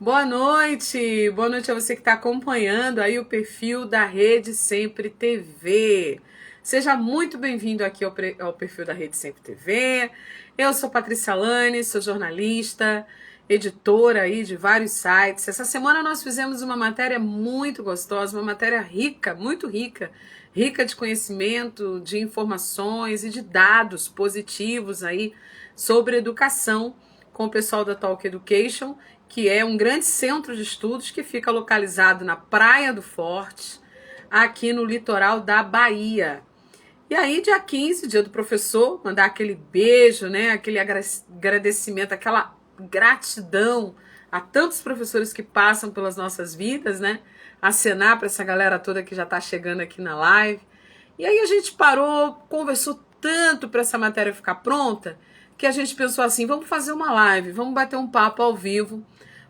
Boa noite a você que está acompanhando aí o perfil da Rede Sempre TV. Seja muito bem-vindo aqui ao perfil da Rede Sempre TV. Eu sou Patrícia Lane, sou jornalista, editora aí de vários sites. Essa semana nós fizemos uma matéria muito gostosa, uma matéria rica, muito rica, rica de conhecimento, de informações e de dados positivos aí sobre educação com o pessoal da Talk Education, que é um grande centro de estudos que fica localizado na Praia do Forte, aqui no litoral da Bahia. E aí, dia 15, dia do professor, mandar aquele beijo, né? Aquele agradecimento, aquela gratidão a tantos professores que passam pelas nossas vidas, né? Acenar para essa galera toda que já está chegando aqui na live. E aí a gente parou, conversou tanto para essa matéria ficar pronta, que a gente pensou assim, vamos fazer uma live, vamos bater um papo ao vivo,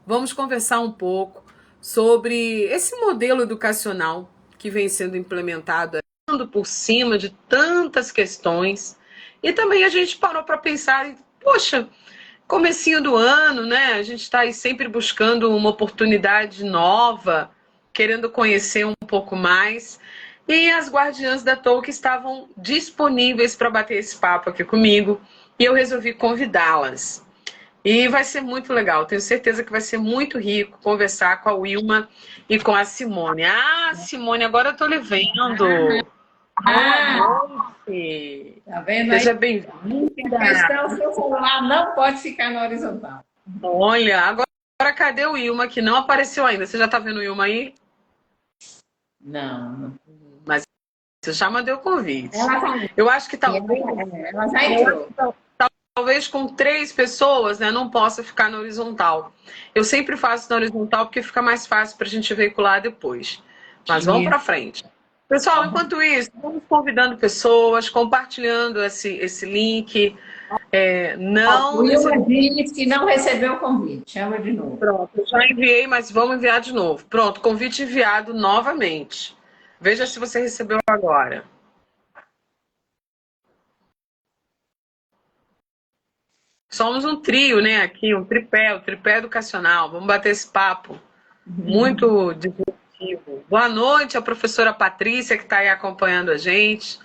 vamos conversar um pouco sobre esse modelo educacional que vem sendo implementado, passando por cima de tantas questões. E também a gente parou para pensar, poxa, comecinho do ano, né? A gente está aí sempre buscando uma oportunidade nova, querendo conhecer um pouco mais. E as guardiãs da Talk estavam disponíveis para bater esse papo aqui comigo. E eu resolvi convidá-las. E vai ser muito legal, tenho certeza que vai ser muito rico conversar com a Wilma e com a Simone. Ah, Simone, agora eu estou lhe vendo. Boa noite. Tá vendo aí? Seja bem-vinda. A questão, o seu celular não pode ficar na horizontal. Olha, agora cadê o Wilma que não apareceu ainda? Você já está vendo o Wilma aí? Não. Mas eu já mandei o convite. Ela tá... Eu acho que ela já entrou. Talvez com 3 pessoas, né, não possa ficar na horizontal. Eu sempre faço na horizontal porque fica mais fácil para a gente veicular depois. Mas vamos para frente. Pessoal, enquanto isso, vamos convidando pessoas, compartilhando esse link. O Wilma disse que não recebeu o convite. Chama de novo. Pronto, eu já enviei, mas vamos enviar de novo. Pronto, convite enviado novamente. Veja se você recebeu agora. Somos um trio, né, aqui, um tripé, o tripé educacional. Vamos bater esse papo muito divertido. Boa noite à professora Patrícia, que está aí acompanhando a gente.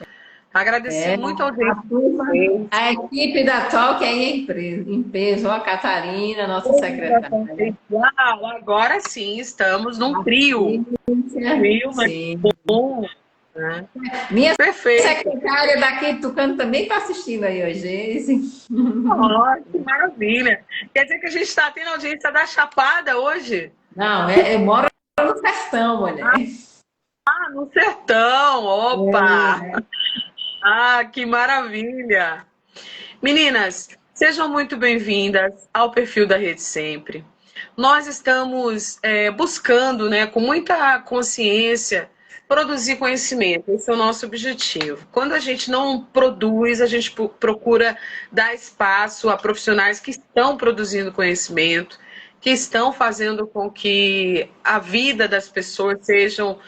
Agradecer muito ao gente. A equipe da Talk aí em peso. Ó, a Catarina, nossa secretária. Agora sim, estamos num trio. Trio, mas bom. Né? Minha secretária daqui de Tucano também está assistindo aí hoje, Geise. Que maravilha. Quer dizer que a gente está tendo audiência da Chapada hoje? Não, eu moro no sertão, mulher. No sertão, opa! Que maravilha! Meninas, sejam muito bem-vindas ao perfil da Rede Sempre. Nós estamos buscando, né, com muita consciência, produzir conhecimento. Esse é o nosso objetivo. Quando a gente não produz, a gente procura dar espaço a profissionais que estão produzindo conhecimento, que estão fazendo com que a vida das pessoas sejam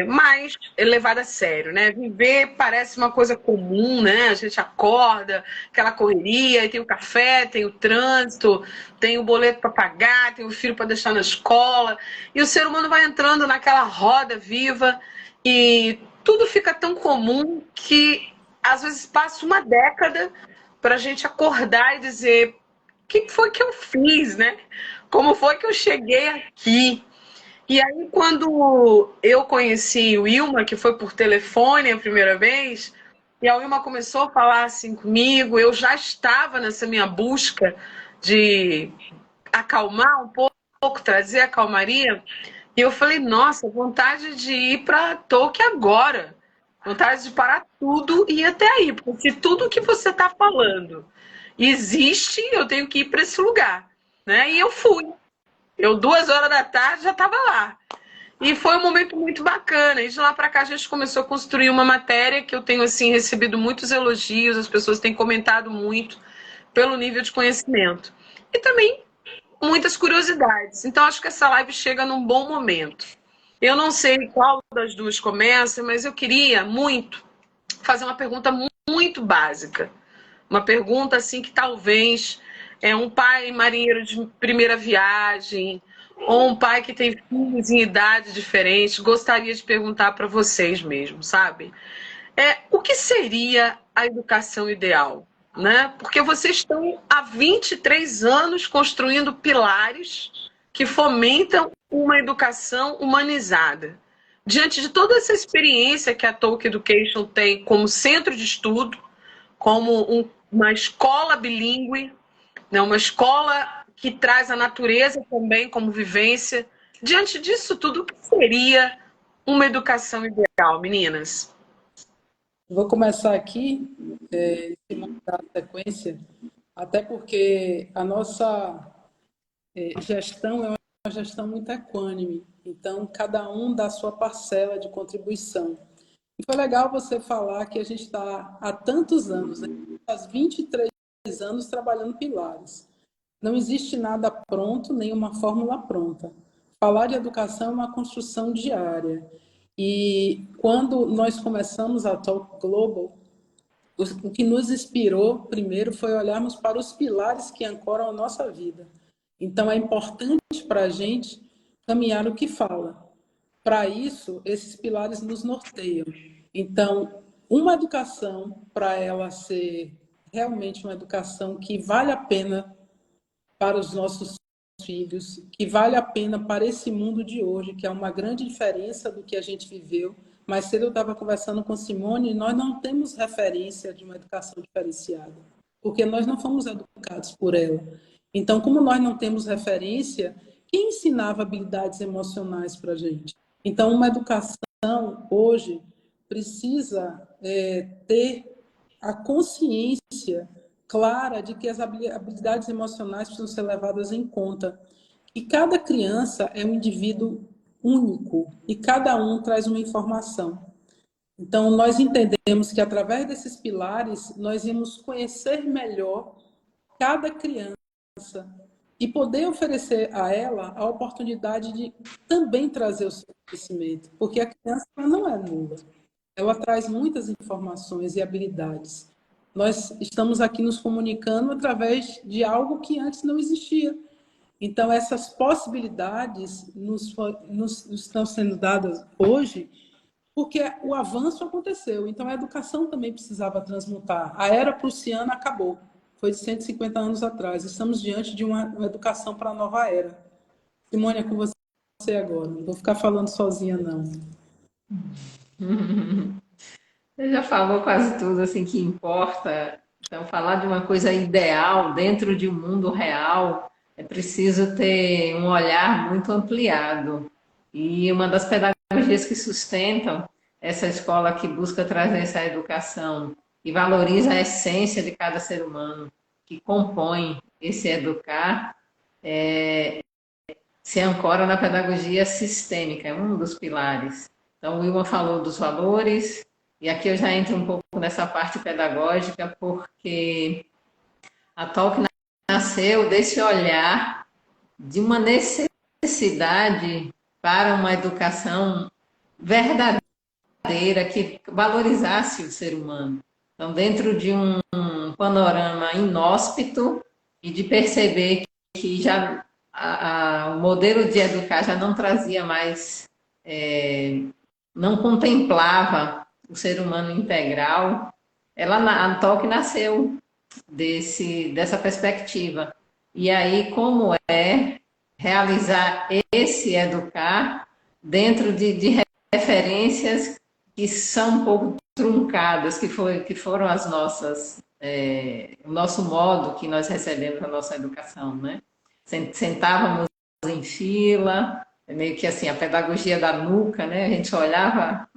mais levada a sério, né? Viver parece uma coisa comum, né? A gente acorda, aquela correria, e tem o café, tem o trânsito, tem o boleto para pagar, tem o filho para deixar na escola, e o ser humano vai entrando naquela roda viva e tudo fica tão comum que às vezes passa uma década para a gente acordar e dizer: o que foi que eu fiz, né? Como foi que eu cheguei aqui? E aí, quando eu conheci o Wilma, que foi por telefone a primeira vez, e a Wilma começou a falar assim comigo, eu já estava nessa minha busca de acalmar um pouco, trazer a calmaria, e eu falei, nossa, vontade de ir para a Talk agora. Vontade de parar tudo e ir até aí, porque se tudo que você está falando existe, eu tenho que ir para esse lugar, né? E eu fui. Eu 2 horas da tarde já estava lá. E foi um momento muito bacana. E de lá para cá a gente começou a construir uma matéria que eu tenho assim recebido muitos elogios, as pessoas têm comentado muito pelo nível de conhecimento. E também muitas curiosidades. Então acho que essa live chega num bom momento. Eu não sei qual das duas começa, mas eu queria muito fazer uma pergunta muito básica. Uma pergunta assim que talvez um pai marinheiro de primeira viagem, ou um pai que tem filhos em idade diferente, gostaria de perguntar para vocês mesmo, sabe? O que seria a educação ideal? Né? Porque vocês estão há 23 anos construindo pilares que fomentam uma educação humanizada. Diante de toda essa experiência que a Tolkien Education tem como centro de estudo, como uma escola bilíngue, né? Uma escola que traz a natureza também como vivência. Diante disso tudo, o que seria uma educação ideal, meninas? Vou começar aqui, em cima da sequência, até porque a nossa gestão é uma gestão muito equânime, então cada um dá a sua parcela de contribuição. E foi legal você falar que a gente está há tantos anos, né? Há 23 anos trabalhando pilares. Não existe nada pronto, nem uma fórmula pronta. Falar de educação é uma construção diária. E quando nós começamos a Talk Global, o que nos inspirou primeiro foi olharmos para os pilares que ancoram a nossa vida. Então é importante para a gente caminhar o que fala. Para isso, esses pilares nos norteiam. Então, uma educação, para ela ser realmente uma educação que vale a pena para os nossos filhos, que vale a pena para esse mundo de hoje, que é uma grande diferença do que a gente viveu. Mais cedo eu estava conversando com Simone e nós não temos referência de uma educação diferenciada, porque nós não fomos educados por ela. Então, como nós não temos referência, quem ensinava habilidades emocionais para a gente? Então, uma educação hoje precisa ter a consciência clara de que as habilidades emocionais precisam ser levadas em conta. E cada criança é um indivíduo único e cada um traz uma informação. Então, nós entendemos que através desses pilares, nós íamos conhecer melhor cada criança e poder oferecer a ela a oportunidade de também trazer o seu conhecimento, porque a criança não é nula. Ela traz muitas informações e habilidades. Nós estamos aqui nos comunicando através de algo que antes não existia. Então, essas possibilidades nos estão sendo dadas hoje porque o avanço aconteceu. Então, a educação também precisava transmutar. A era prussiana acabou. Foi de 150 anos atrás. Estamos diante de uma educação para a nova era. Simone, é com você agora. Não vou ficar falando sozinha, não. Você já falou quase tudo assim que importa. Então, falar de uma coisa ideal dentro de um mundo real é preciso ter um olhar muito ampliado. E uma das pedagogias que sustentam essa escola que busca trazer essa educação e valoriza a essência de cada ser humano que compõe esse educar, se ancora na pedagogia sistêmica, é um dos pilares. Então, o Wilma falou dos valores, e aqui eu já entro um pouco nessa parte pedagógica, porque a Tolkien nasceu desse olhar de uma necessidade para uma educação verdadeira, que valorizasse o ser humano. Então, dentro de um panorama inóspito e de perceber que já o modelo de educar já não trazia mais, não contemplava o ser humano integral, a Tolkien nasceu dessa perspectiva. E aí, como é realizar esse educar dentro de referências que são um pouco truncadas, que foram as nossas, o nosso modo que nós recebemos a nossa educação, né? Sentávamos em fila, meio que assim, a pedagogia da nuca, né? A gente olhava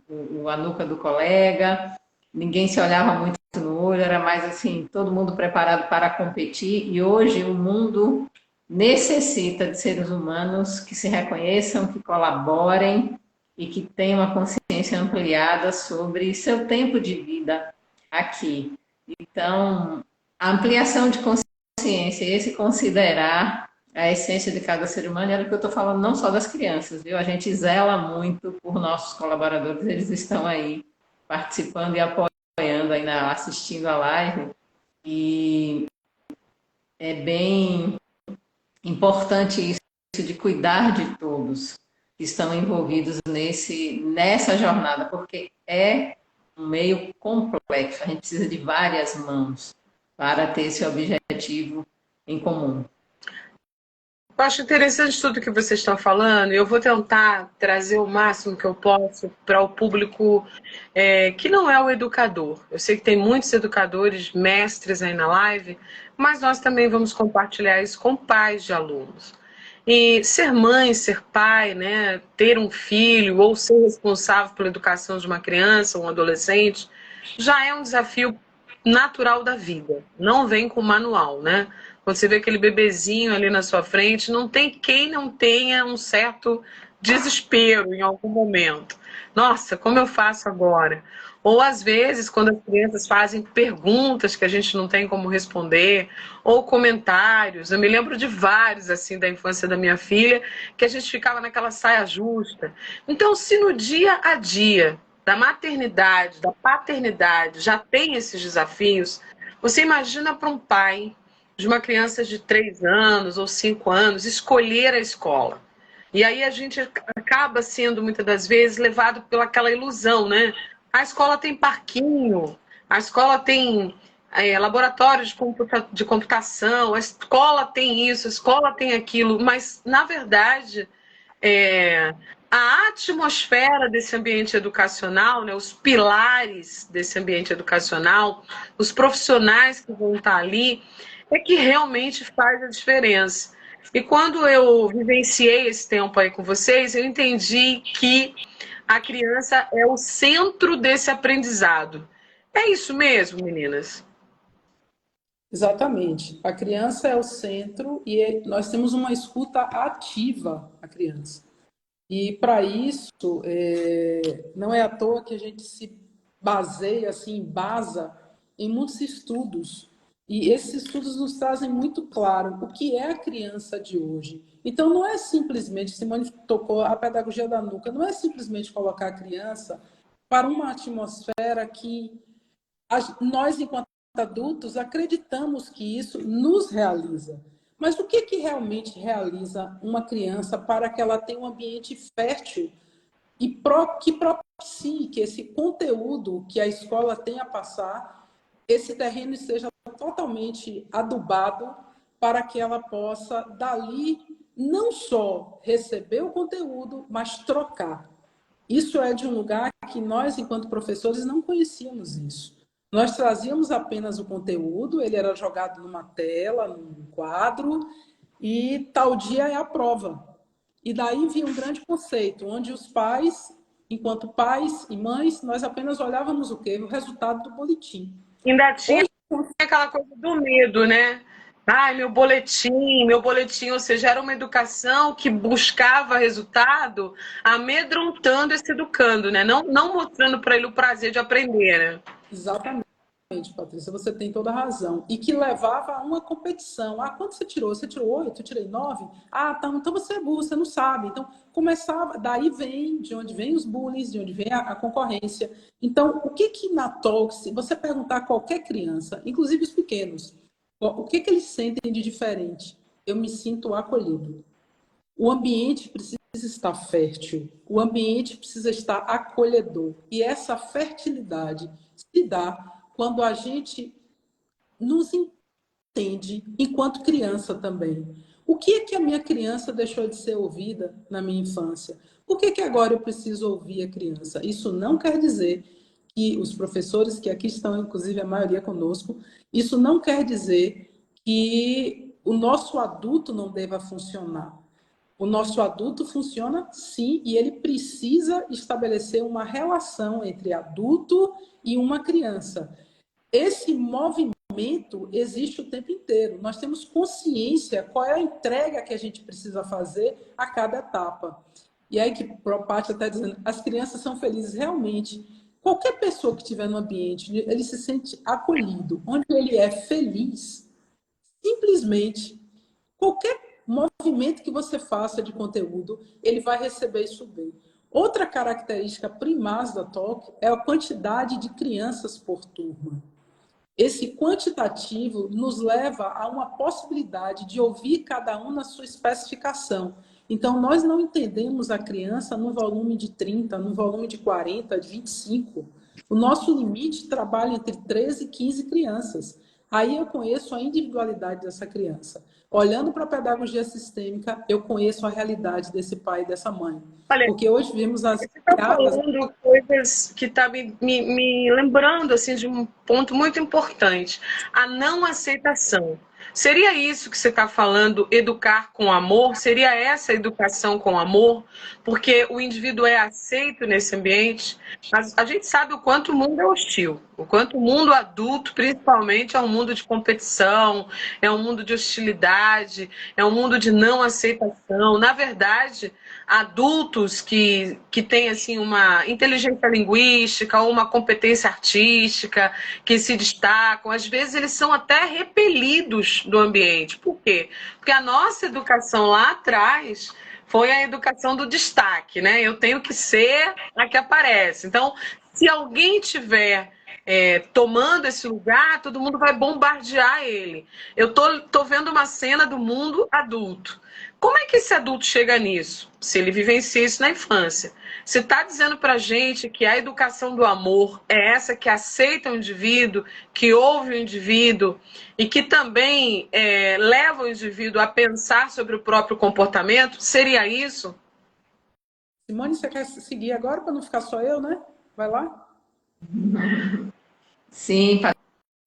a nuca do colega, ninguém se olhava muito no olho, era mais assim, todo mundo preparado para competir, e hoje o mundo necessita de seres humanos que se reconheçam, que colaborem e que tenham uma consciência ampliada sobre seu tempo de vida aqui. Então, a ampliação de consciência, esse considerar a essência de cada ser humano, era o que eu estou falando, não só das crianças, viu? A gente zela muito por nossos colaboradores, eles estão aí participando e apoiando, ainda assistindo a live, e é bem importante isso de cuidar de todos que estão envolvidos nessa jornada, porque é um meio complexo, a gente precisa de várias mãos para ter esse objetivo em comum. Eu acho interessante tudo que vocês estão falando e eu vou tentar trazer o máximo que eu posso para o público que não é o educador. Eu sei que tem muitos educadores, mestres aí na live, mas nós também vamos compartilhar isso com pais de alunos. E ser mãe, ser pai, né, ter um filho ou ser responsável pela educação de uma criança, um adolescente, já é um desafio natural da vida. Não vem com manual, né? Quando você vê aquele bebezinho ali na sua frente, não tem quem não tenha um certo desespero em algum momento. Nossa, como eu faço agora? Ou às vezes, quando as crianças fazem perguntas que a gente não tem como responder, ou comentários. Eu me lembro de vários assim da infância da minha filha, que a gente ficava naquela saia justa. Então, se no dia a dia da maternidade, da paternidade, já tem esses desafios, você imagina para um pai de uma criança de 3 anos ou 5 anos escolher a escola. E aí a gente acaba sendo, muitas das vezes, levado pelaquela ilusão, né? A escola tem parquinho, a escola tem laboratório de computação, a escola tem isso, a escola tem aquilo, mas, na verdade, a atmosfera desse ambiente educacional, né, os pilares desse ambiente educacional, os profissionais que vão estar ali, é que realmente faz a diferença. E quando eu vivenciei esse tempo aí com vocês, eu entendi que a criança é o centro desse aprendizado. É isso mesmo, meninas? Exatamente. A criança é o centro e nós temos uma escuta ativa à criança. E para isso, não é à toa que a gente se baseia, assim, embasa em muitos estudos. E esses estudos nos trazem muito claro o que é a criança de hoje. Então, não é simplesmente, Simone tocou a pedagogia da nuca, não é simplesmente colocar a criança para uma atmosfera que nós, enquanto adultos, acreditamos que isso nos realiza. Mas o que realmente realiza uma criança para que ela tenha um ambiente fértil e que propicie que esse conteúdo que a escola tem a passar, esse terreno seja totalmente adubado para que ela possa, dali, não só receber o conteúdo, mas trocar. Isso é de um lugar que nós, enquanto professores, não conhecíamos isso. Nós trazíamos apenas o conteúdo, ele era jogado numa tela, num quadro, e tal dia é a prova. E daí vinha um grande conceito, onde os pais, enquanto pais e mães, nós apenas olhávamos o quê? O resultado do boletim. Ainda tinha aquela coisa do medo, né? Ai, meu boletim, ou seja, era uma educação que buscava resultado amedrontando esse educando, né? Não mostrando para ele o prazer de aprender, né? Exatamente, Patrícia, você tem toda a razão. E que levava a uma competição. Ah, quanto você tirou? Você tirou 8? Eu tirei 9? Ah, tá, então você é burro, você não sabe. Então, começava, daí vem, de onde vem os bullies, de onde vem a concorrência. Então, o que na Talks, se você perguntar a qualquer criança, inclusive os pequenos, o que eles sentem de diferente? Eu me sinto acolhido. O ambiente precisa estar fértil, o ambiente precisa estar acolhedor. E essa fertilidade se dá quando a gente nos entende enquanto criança também. O que é que a minha criança deixou de ser ouvida na minha infância? Por que agora eu preciso ouvir a criança? Isso não quer dizer que os professores que aqui estão, inclusive a maioria conosco, isso não quer dizer que o nosso adulto não deva funcionar. O nosso adulto funciona sim, e ele precisa estabelecer uma relação entre adulto e uma criança. Esse movimento existe o tempo inteiro. Nós temos consciência qual é a entrega que a gente precisa fazer a cada etapa. E aí que o Paty está dizendo, as crianças são felizes realmente. Qualquer pessoa que estiver no ambiente, ele se sente acolhido, onde ele é feliz, simplesmente qualquer movimento que você faça de conteúdo, ele vai receber isso bem. Outra característica primaz da Talk é a quantidade de crianças por turma. Esse quantitativo nos leva a uma possibilidade de ouvir cada um na sua especificação. Então, nós não entendemos a criança no volume de 30, no volume de 40, de 25. O nosso limite trabalha entre 13 e 15 crianças. Aí eu conheço a individualidade dessa criança. Olhando para a pedagogia sistêmica, eu conheço a realidade desse pai e dessa mãe. Olha, Porque hoje vemos as você está piadas. falando coisas que está me lembrando assim, de um ponto muito importante. A não aceitação. Seria isso que você está falando, educar com amor? Seria essa educação com amor? Porque o indivíduo é aceito nesse ambiente, mas a gente sabe o quanto o mundo é hostil, o quanto o mundo adulto, principalmente, é um mundo de competição, é um mundo de hostilidade, é um mundo de não aceitação. Na verdade, adultos que têm assim, uma inteligência linguística ou uma competência artística, que se destacam, às vezes eles são até repelidos do ambiente. Por quê? Porque a nossa educação lá atrás foi a educação do destaque, né? Eu tenho que ser a que aparece. Então, se alguém tiver tomando esse lugar, todo mundo vai bombardear ele. Eu tô vendo uma cena do mundo adulto. Como é que esse adulto chega nisso? Se ele vivencia isso na infância. Você está dizendo para a gente que a educação do amor é essa que aceita o indivíduo, que ouve o indivíduo e que também leva o indivíduo a pensar sobre o próprio comportamento? Seria isso? Simone, você quer seguir agora para não ficar só eu, né? Vai lá. Sim,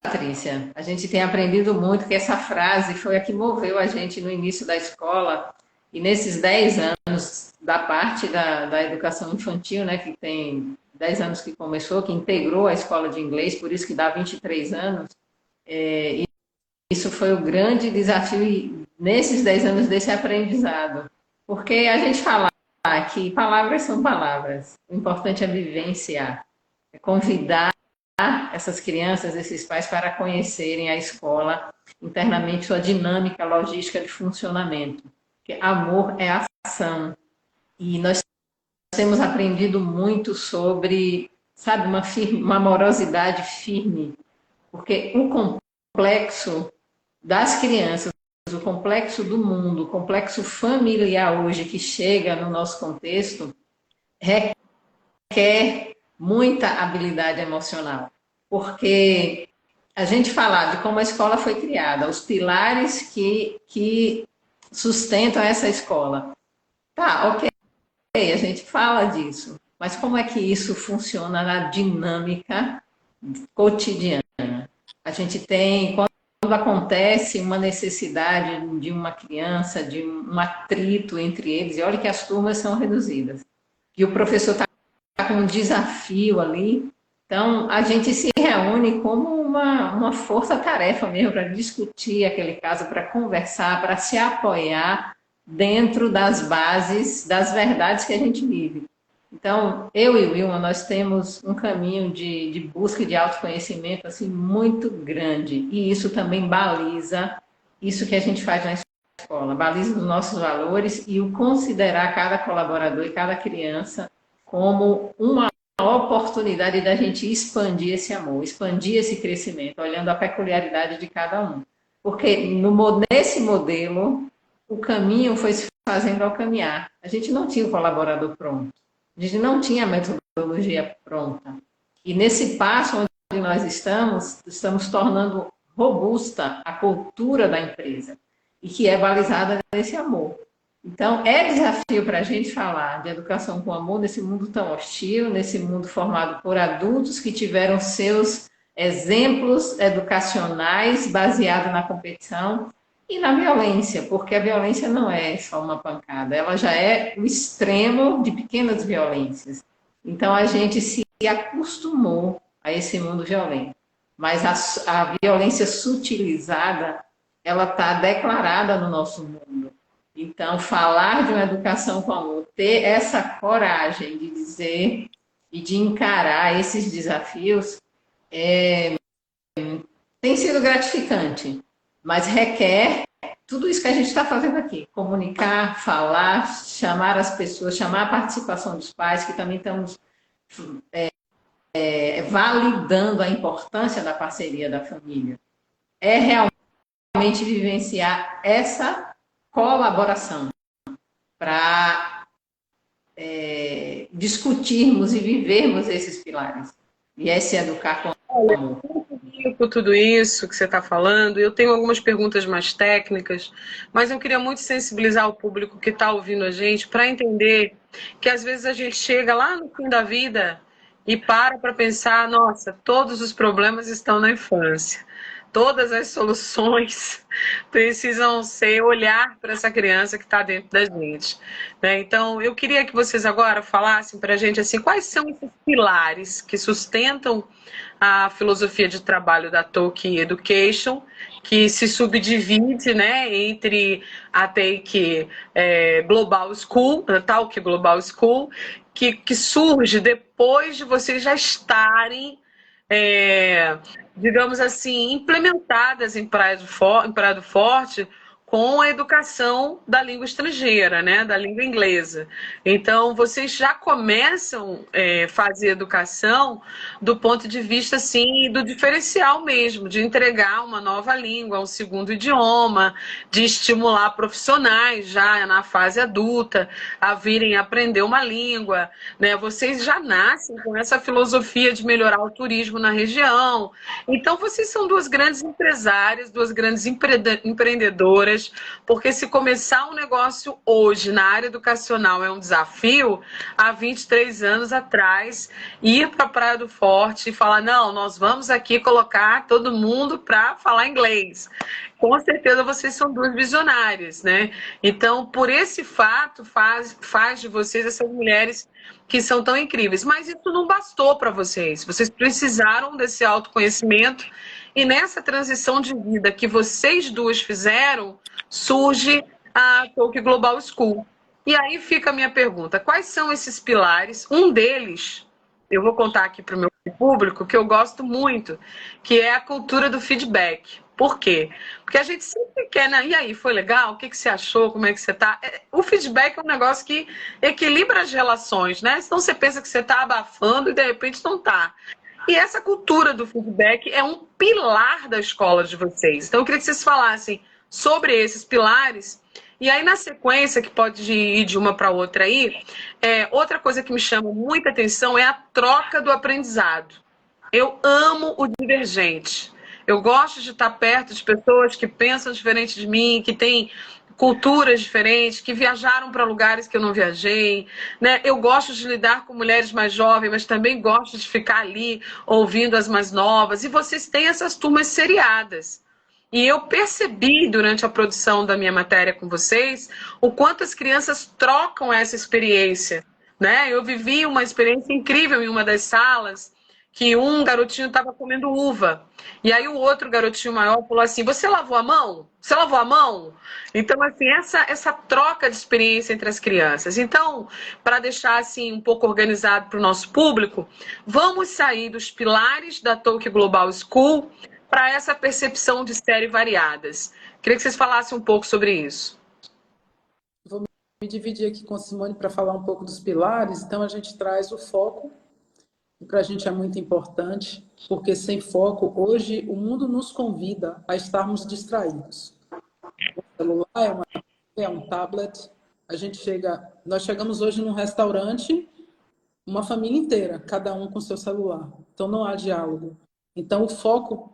Patrícia, a gente tem aprendido muito que essa frase foi a que moveu a gente no início da escola e nesses 10 anos da parte da educação infantil, né, que tem 10 anos que começou, que integrou a escola de inglês, por isso que dá 23 anos, e isso foi o grande desafio nesses 10 anos desse aprendizado, porque a gente fala que palavras são palavras, o importante é vivenciar, é convidar essas crianças, esses pais, para conhecerem a escola internamente, sua dinâmica logística de funcionamento. Porque amor é ação. E nós temos aprendido muito sobre, sabe, uma amorosidade firme. Porque o complexo das crianças, o complexo do mundo, o complexo familiar hoje que chega no nosso contexto, requer muita habilidade emocional, porque a gente falar de como a escola foi criada, os pilares que sustentam essa escola. Tá, ok, a gente fala disso, mas como é que isso funciona na dinâmica cotidiana? A gente tem, quando acontece uma necessidade de uma criança, de um atrito entre eles, e olha que as turmas são reduzidas, e o professor está com um desafio ali. Então, a gente se reúne como uma força-tarefa mesmo para discutir aquele caso, para conversar, para se apoiar dentro das bases, das verdades que a gente vive. Então, eu e o Wilma, nós temos um caminho de busca e de autoconhecimento assim, muito grande. E isso também baliza isso que a gente faz na escola, baliza os nossos valores e o considerar cada colaborador e cada criança como uma oportunidade da gente expandir esse amor, expandir esse crescimento, olhando a peculiaridade de cada um. Porque nesse modelo, o caminho foi se fazendo ao caminhar. A gente não tinha o colaborador pronto, a gente não tinha a metodologia pronta. E nesse passo onde nós estamos tornando robusta a cultura da empresa, e que é balizada nesse amor. Então, é desafio para a gente falar de educação com amor nesse mundo tão hostil, nesse mundo formado por adultos que tiveram seus exemplos educacionais baseados na competição e na violência, porque a violência não é só uma pancada, ela já é o extremo de pequenas violências. Então, a gente se acostumou a esse mundo violento. Mas a violência sutilizada, ela está declarada no nosso mundo. Então, falar de uma educação com amor, ter essa coragem de dizer e de encarar esses desafios, tem sido gratificante, mas requer tudo isso que a gente está fazendo aqui. Comunicar, falar, chamar as pessoas, chamar a participação dos pais, que também estamos validando a importância da parceria da família. É realmente vivenciar essa colaboração. para discutirmos e vivermos esses pilares. E é se educar com amor. Por tudo isso que você está falando, eu tenho algumas perguntas mais técnicas, mas eu queria muito sensibilizar o público que está ouvindo a gente para entender que às vezes a gente chega lá no fim da vida e para pensar, nossa, todos os problemas estão na infância. Todas as soluções precisam ser olhar para essa criança que está dentro da gente, né? Então, eu queria que vocês agora falassem para a gente assim, quais são esses pilares que sustentam a filosofia de trabalho da Tolkien Education, que se subdivide, né, entre a Take Global School, a Talk Global School, que surge depois de vocês já estarem digamos assim, implementadas em Prado Forte com a educação da língua estrangeira, né, da língua inglesa. Então, vocês já começam a fazer educação do ponto de vista, assim, do diferencial mesmo, de entregar uma nova língua, um segundo idioma, de estimular profissionais já na fase adulta a virem aprender uma língua, né? Vocês já nascem com essa filosofia de melhorar o turismo na região. Então, vocês são duas grandes empresárias, duas grandes empreendedoras, porque se começar um negócio hoje na área educacional é um desafio, há 23 anos atrás, ir para a Praia do Forte e falar, não, nós vamos aqui colocar todo mundo para falar inglês. Com certeza vocês são duas visionárias, né? Então, por esse fato, faz de vocês essas mulheres que são tão incríveis. Mas isso não bastou para vocês. Vocês precisaram desse autoconhecimento e nessa transição de vida que vocês duas fizeram, surge a Tolkien Global School. E aí fica a minha pergunta, quais são esses pilares? Um deles, eu vou contar aqui para o meu público, que eu gosto muito, que é a cultura do feedback. Por quê? Porque a gente sempre quer, né? E aí, foi legal? O que você achou? Como é que você tá? O feedback é um negócio que equilibra as relações, né? Senão você pensa que você está abafando e de repente não está. E essa cultura do feedback é um pilar da escola de vocês. Então, eu queria que vocês falassem sobre esses pilares. E aí, na sequência, que pode ir de uma para outra aí, outra coisa que me chama muita atenção é a troca do aprendizado. Eu amo o divergente. Eu gosto de estar perto de pessoas que pensam diferente de mim, que têm culturas diferentes, que viajaram para lugares que eu não viajei, né? Eu gosto de lidar com mulheres mais jovens, mas também gosto de ficar ali ouvindo as mais novas. E vocês têm essas turmas seriadas. E eu percebi durante a produção da minha matéria com vocês o quanto as crianças trocam essa experiência, né? Eu vivi uma experiência incrível em uma das salas que um garotinho estava comendo uva. E aí o outro garotinho maior falou assim, você lavou a mão? Você lavou a mão? Então, assim, essa troca de experiência entre as crianças. Então, para deixar assim um pouco organizado para o nosso público, vamos sair dos pilares da Tolkien Global School para essa percepção de séries variadas. Queria que vocês falassem um pouco sobre isso. Vou me dividir aqui com a Simone para falar um pouco dos pilares. Então, a gente traz o foco, que para a gente é muito importante, porque sem foco, hoje, o mundo nos convida a estarmos distraídos. O celular é um tablet, nós chegamos hoje num restaurante, uma família inteira, cada um com seu celular. Então, não há diálogo. Então, o foco...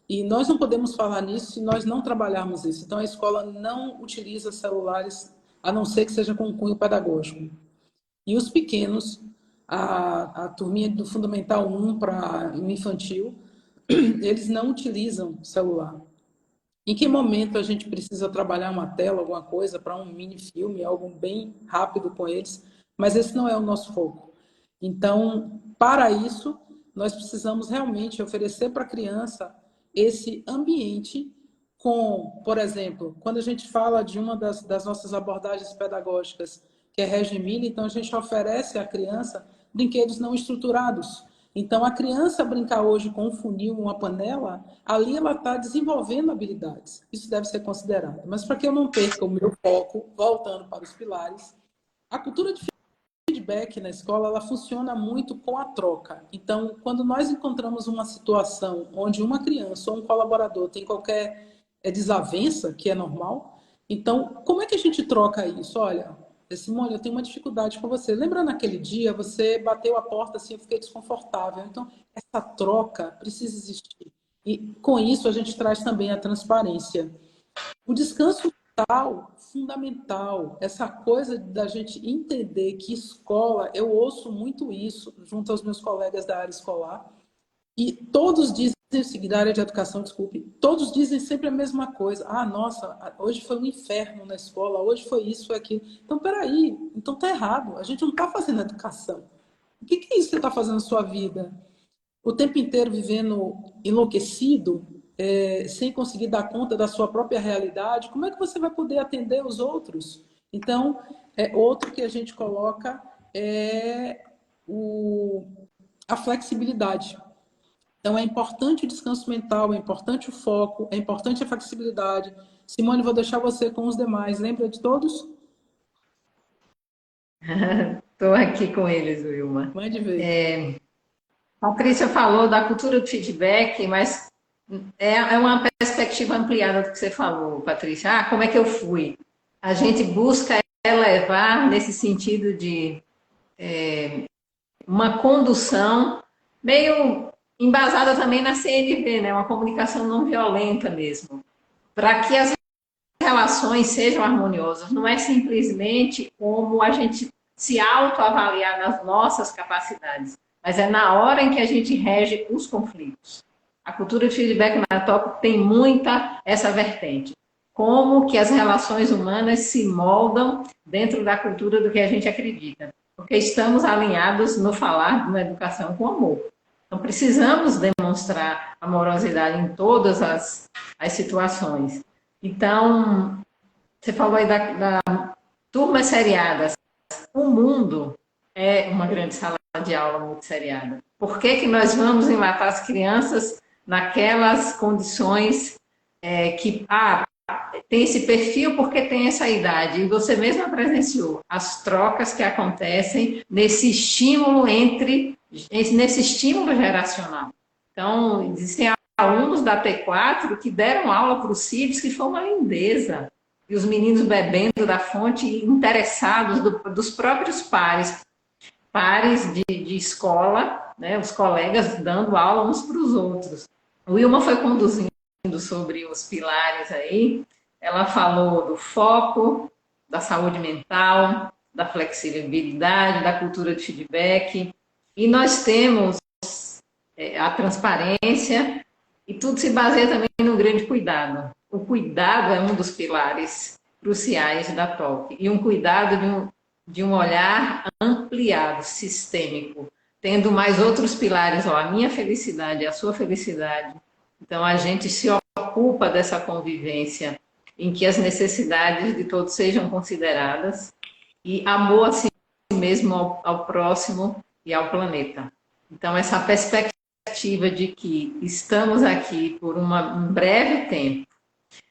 E nós não podemos falar nisso se nós não trabalharmos isso. Então, a escola não utiliza celulares, a não ser que seja com cunho pedagógico. E os pequenos, a turminha do Fundamental 1 para o infantil, eles não utilizam celular. Em que momento a gente precisa trabalhar uma tela, alguma coisa, para um mini-filme, algo bem rápido com eles, mas esse não é o nosso foco. Então, para isso, nós precisamos realmente oferecer para a criança esse ambiente com, por exemplo, quando a gente fala de uma das nossas abordagens pedagógicas, que é Reggio Emilia, então a gente oferece à criança brinquedos não estruturados. Então, a criança brincar hoje com um funil, uma panela, ali ela está desenvolvendo habilidades. Isso deve ser considerado. Mas para que eu não perca o meu foco, voltando para os pilares, a cultura de feedback na escola, ela funciona muito com a troca. Então, quando nós encontramos uma situação onde uma criança ou um colaborador tem qualquer desavença, que é normal, então, como é que a gente troca isso? Olha, Simone, eu tenho uma dificuldade com você. Lembra naquele dia, você bateu a porta assim, eu fiquei desconfortável. Então, essa troca precisa existir. E com isso a gente traz também a transparência. O descanso mental, fundamental. Essa coisa da gente entender que escola, eu ouço muito isso junto aos meus colegas da área escolar, e todos dizem o seguinte, da área de educação, desculpe, todos dizem sempre a mesma coisa. Ah, nossa, hoje foi um inferno na escola, hoje foi isso, foi aquilo. Então, peraí, então tá errado. A gente não está fazendo educação. O que é isso que você está fazendo na sua vida? O tempo inteiro vivendo enlouquecido, sem conseguir dar conta da sua própria realidade, como é que você vai poder atender os outros? Então, outro que a gente coloca é a flexibilidade. Então, é importante o descanso mental, é importante o foco, é importante a flexibilidade. Simone, vou deixar você com os demais. Lembra de todos? Estou aqui com eles, Wilma. Mande ver. Patrícia falou da cultura do feedback, mas é uma perspectiva ampliada do que você falou, Patrícia. Ah, como é que eu fui? A gente busca elevar nesse sentido de uma condução meio embasada também na CNV, né? Uma comunicação não violenta mesmo, para que as relações sejam harmoniosas. Não é simplesmente como a gente se autoavaliar nas nossas capacidades, mas é na hora em que a gente rege os conflitos. A cultura de feedback na TOP tem muita essa vertente. Como que as relações humanas se moldam dentro da cultura do que a gente acredita. Porque estamos alinhados no falar de uma educação com amor. Então, precisamos demonstrar amorosidade em todas as situações. Então, você falou aí da turmas seriadas. O mundo é uma grande sala de aula muito seriada. Por que nós vamos enlatar as crianças naquelas condições que tem esse perfil porque tem essa idade? E você mesma presenciou as trocas que acontecem nesse estímulo nesse estímulo geracional. Então, existem alunos da T4 que deram aula para os CIDs, que foi uma lindeza. E os meninos bebendo da fonte, interessados dos próprios pares de escola, né, os colegas dando aula uns para os outros. O Wilma foi conduzindo sobre os pilares aí, ela falou do foco, da saúde mental, da flexibilidade, da cultura de feedback, e nós temos a transparência, e tudo se baseia também no grande cuidado. O cuidado é um dos pilares cruciais da TOC, e um cuidado de um olhar ampliado, sistêmico, tendo mais outros pilares, a minha felicidade, a sua felicidade. Então, a gente se ocupa dessa convivência em que as necessidades de todos sejam consideradas e amor a si mesmo, ao próximo e ao planeta. Então, essa perspectiva de que estamos aqui por um breve tempo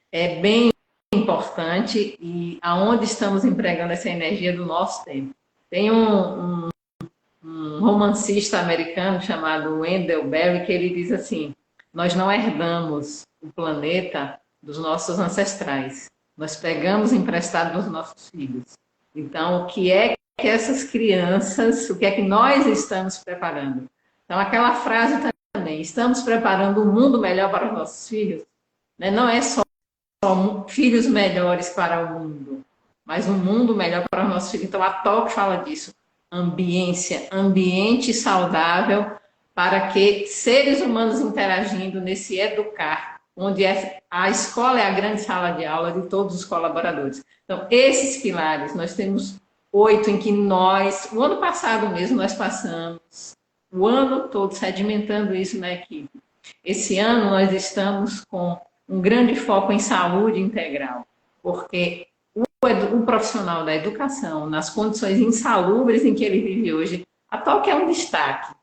é bem importante, e aonde estamos empregando essa energia do nosso tempo. Tem um romancista americano chamado Wendell Berry que ele diz assim: nós não herdamos o planeta dos nossos ancestrais, nós pegamos emprestado dos nossos filhos. Então, o que é que essas crianças, o que é que nós estamos preparando? Então, aquela frase também, estamos preparando um mundo melhor para os nossos filhos, né? Não é só filhos melhores para o mundo, mas um mundo melhor para os nossos filhos. Então, a TOC fala disso, ambiente saudável, para que seres humanos interagindo nesse educar, onde a escola é a grande sala de aula de todos os colaboradores. Então, esses pilares, nós temos 8 em que o ano passado mesmo, nós passamos o ano todo sedimentando isso na equipe. Esse ano nós estamos com um grande foco em saúde integral, porque o profissional da educação, nas condições insalubres em que ele vive hoje, a TOC é um destaque,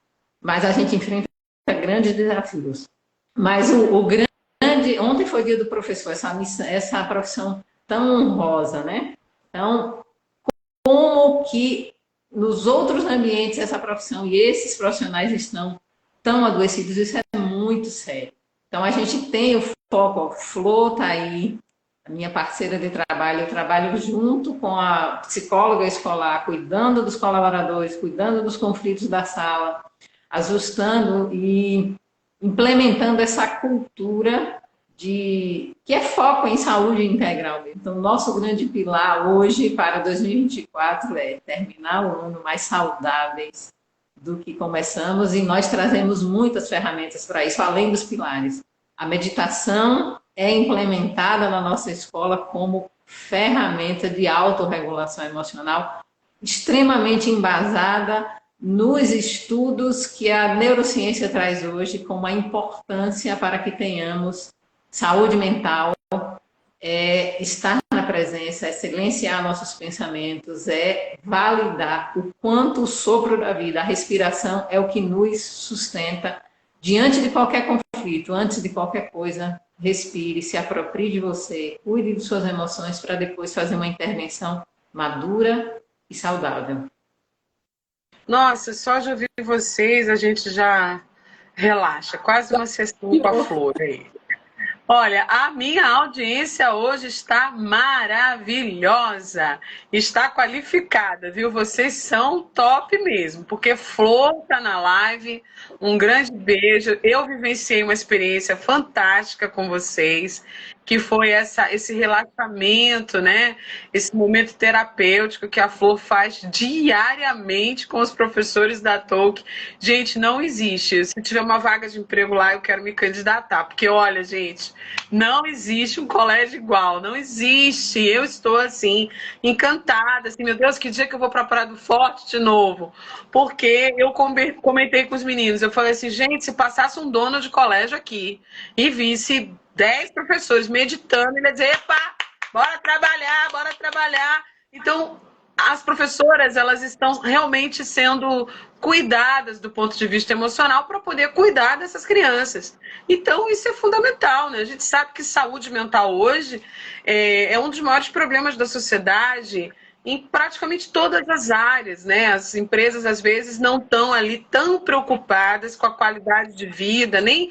mas a gente enfrenta grandes desafios. Mas ontem foi o dia do professor, essa profissão tão honrosa, né? Então, como que nos outros ambientes essa profissão e esses profissionais estão tão adoecidos, isso é muito sério. Então, a gente tem o foco, Flor está aí, a minha parceira de trabalho, eu trabalho junto com a psicóloga escolar, cuidando dos colaboradores, cuidando dos conflitos da sala, ajustando e implementando essa cultura que é foco em saúde integral. Então, nosso grande pilar hoje para 2024 é terminar o ano mais saudáveis do que começamos, e nós trazemos muitas ferramentas para isso, além dos pilares. A meditação é implementada na nossa escola como ferramenta de autorregulação emocional, extremamente embasada nos estudos que a neurociência traz hoje, como a importância para que tenhamos saúde mental, estar na presença, é silenciar nossos pensamentos, é validar o quanto o sopro da vida, a respiração, é o que nos sustenta diante de qualquer conflito, antes de qualquer coisa. Respire, se aproprie de você, cuide de suas emoções para depois fazer uma intervenção madura e saudável. Nossa, só de ouvir vocês a gente já relaxa. Quase uma sessão com a Flor aí. Olha, a minha audiência hoje está maravilhosa, está qualificada, viu? Vocês são top mesmo, porque Flor está na live, um grande beijo. Eu vivenciei uma experiência fantástica com vocês, que foi esse relaxamento, né? Esse momento terapêutico que a Flor faz diariamente com os professores da Talk. Gente, não existe. Se tiver uma vaga de emprego lá, eu quero me candidatar, porque olha, gente, não existe um colégio igual, não existe. Eu estou assim encantada, assim, meu Deus, que dia que eu vou para Praia do Forte de novo? Porque eu comentei com os meninos, eu falei assim, gente, se passasse um dono de colégio aqui e visse 10 professores meditando, ele ia dizer, epa, bora trabalhar, bora trabalhar. Então, as professoras, elas estão realmente sendo cuidadas do ponto de vista emocional para poder cuidar dessas crianças. Então, isso é fundamental, né? A gente sabe que saúde mental hoje é um dos maiores problemas da sociedade em praticamente todas as áreas, né? As empresas, às vezes, não estão ali tão preocupadas com a qualidade de vida, nem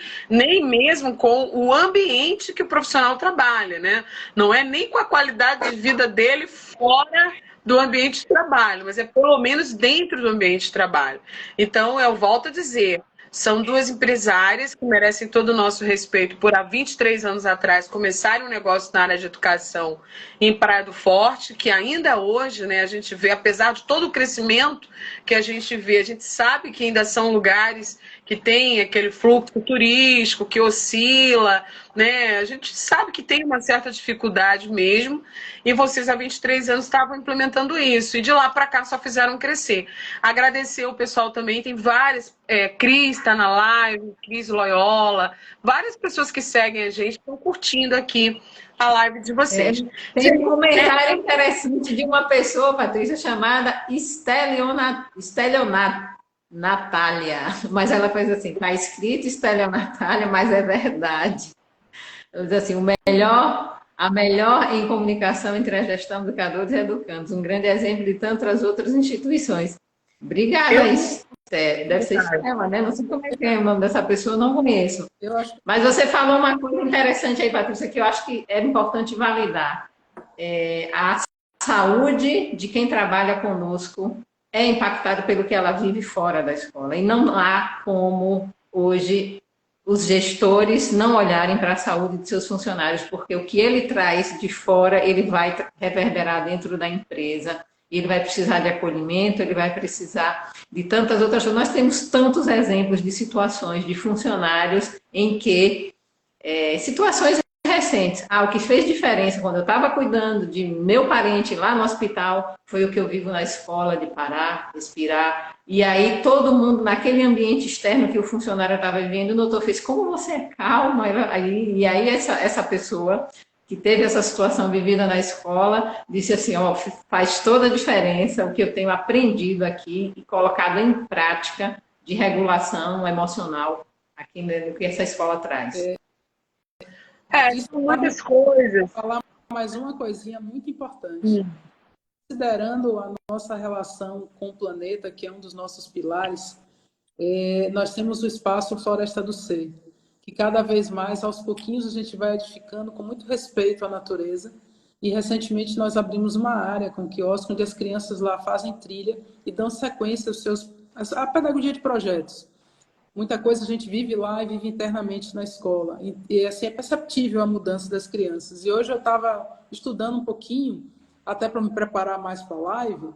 mesmo com o ambiente que o profissional trabalha, né? Não é nem com a qualidade de vida dele fora do ambiente de trabalho, mas é pelo menos dentro do ambiente de trabalho. Então, eu volto a dizer, são duas empresárias que merecem todo o nosso respeito por há 23 anos atrás começarem um negócio na área de educação em Praia do Forte, que ainda hoje, né, a gente vê, apesar de todo o crescimento que a gente sabe que ainda são lugares que tem aquele fluxo turístico, que oscila, né? A gente sabe que tem uma certa dificuldade mesmo, e vocês há 23 anos estavam implementando isso, e de lá para cá só fizeram crescer. Agradecer o pessoal também, tem várias, Cris está na live, Cris Loyola, várias pessoas que seguem a gente, estão curtindo aqui a live de vocês. Tem um comentário interessante de uma pessoa, Patrícia, chamada Estelionato. Natália, mas ela faz assim, está escrito Estélia Natália, mas é verdade. Ela diz assim, a melhor em comunicação entre a gestão de educadores e educandos, um grande exemplo de tantas outras instituições. Obrigada, Estélia. Deve ser Estela, né? Não sei como é que é o nome dessa pessoa, não conheço. Mas você falou uma coisa interessante aí, Patrícia, que eu acho que é importante validar. A saúde de quem trabalha conosco é impactado pelo que ela vive fora da escola. E não há como, hoje, os gestores não olharem para a saúde de seus funcionários, porque o que ele traz de fora, ele vai reverberar dentro da empresa, ele vai precisar de acolhimento, ele vai precisar de tantas outras coisas. Nós temos tantos exemplos de situações de funcionários em que, situações recentes. O que fez diferença quando eu estava cuidando de meu parente lá no hospital foi o que eu vivo na escola, de parar, respirar. E aí todo mundo, naquele ambiente externo que o funcionário estava vivendo, notou, fez, como você é calma. E aí essa pessoa que teve essa situação vivida na escola disse assim, faz toda a diferença o que eu tenho aprendido aqui e colocado em prática de regulação emocional aqui no que essa escola traz. São muitas coisas. Vou falar mais uma coisinha muito importante. Considerando a nossa relação com o planeta, que é um dos nossos pilares, nós temos o espaço Floresta do Ser, que cada vez mais, aos pouquinhos, a gente vai edificando com muito respeito à natureza. E recentemente nós abrimos uma área com quiosque, onde as crianças lá fazem trilha e dão sequência à pedagogia de projetos. Muita coisa a gente vive lá e vive internamente na escola. E assim, é perceptível a mudança das crianças. E hoje eu estava estudando um pouquinho, até para me preparar mais para a live,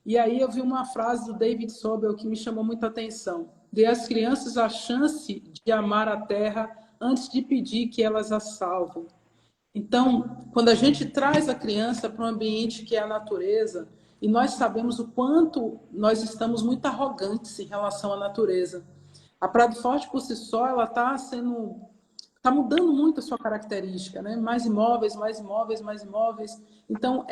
e aí eu vi uma frase do David Sobel que me chamou muita atenção. Dê às crianças a chance de amar a terra antes de pedir que elas a salvem. Então, quando a gente traz a criança para um ambiente que é a natureza, e nós sabemos o quanto nós estamos muito arrogantes em relação à natureza. A Prado Forte, por si só, ela está mudando muito a sua característica, né? Mais imóveis, mais imóveis, mais imóveis. Então,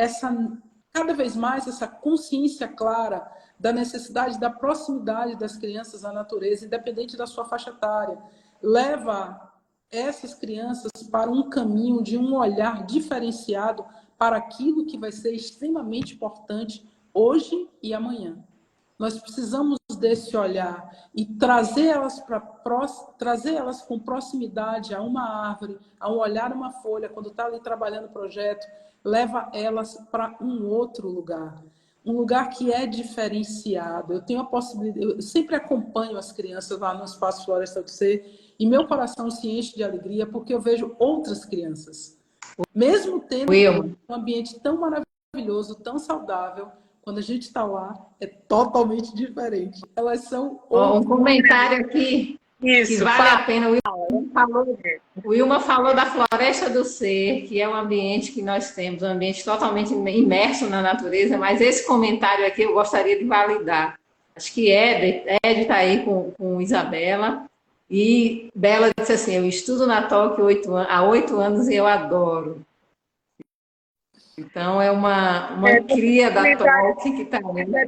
cada vez mais, essa consciência clara da necessidade da proximidade das crianças à natureza, independente da sua faixa etária, leva essas crianças para um caminho de um olhar diferenciado para aquilo que vai ser extremamente importante hoje e amanhã. Nós precisamos desse olhar e trazer elas com proximidade a uma árvore, a um olhar uma folha, quando está ali trabalhando o projeto, leva elas para um outro lugar. Um lugar que é diferenciado. Eu tenho a possibilidade, eu sempre acompanho as crianças lá no Espaço Floresta do Ser, e meu coração se enche de alegria porque eu vejo outras crianças. Mesmo tendo um ambiente tão maravilhoso, tão saudável, quando a gente está lá, é totalmente diferente. Elas são... Um comentário aqui que vale a pena. O Wilma falou da Floresta do Ser, que é um ambiente que nós temos, um ambiente totalmente imerso na natureza, mas esse comentário aqui eu gostaria de validar. Acho que Ed está aí com Isabela. E Bela disse assim, eu estudo na Tóquio há 8 anos e eu adoro. Então, é uma cria da Tóquio que está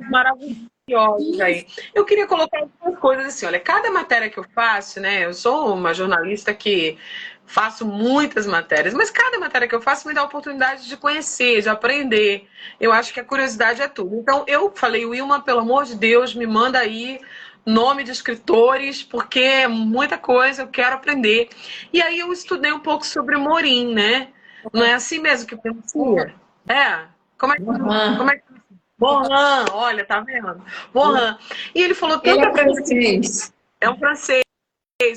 maravilhosa aí. Eu queria colocar algumas coisas assim, olha, cada matéria que eu faço, né, eu sou uma jornalista que faço muitas matérias, mas cada matéria que eu faço me dá a oportunidade de conhecer, de aprender. Eu acho que a curiosidade é tudo. Então, eu falei, Wilma, pelo amor de Deus, me manda aí nome de escritores, porque é muita coisa, eu quero aprender. E aí eu estudei um pouco sobre o Morim, né? Não é assim mesmo que pronuncia? É? Como é que... Morin, olha, tá vendo? Morin. E ele falou tanta coisa. É um francês.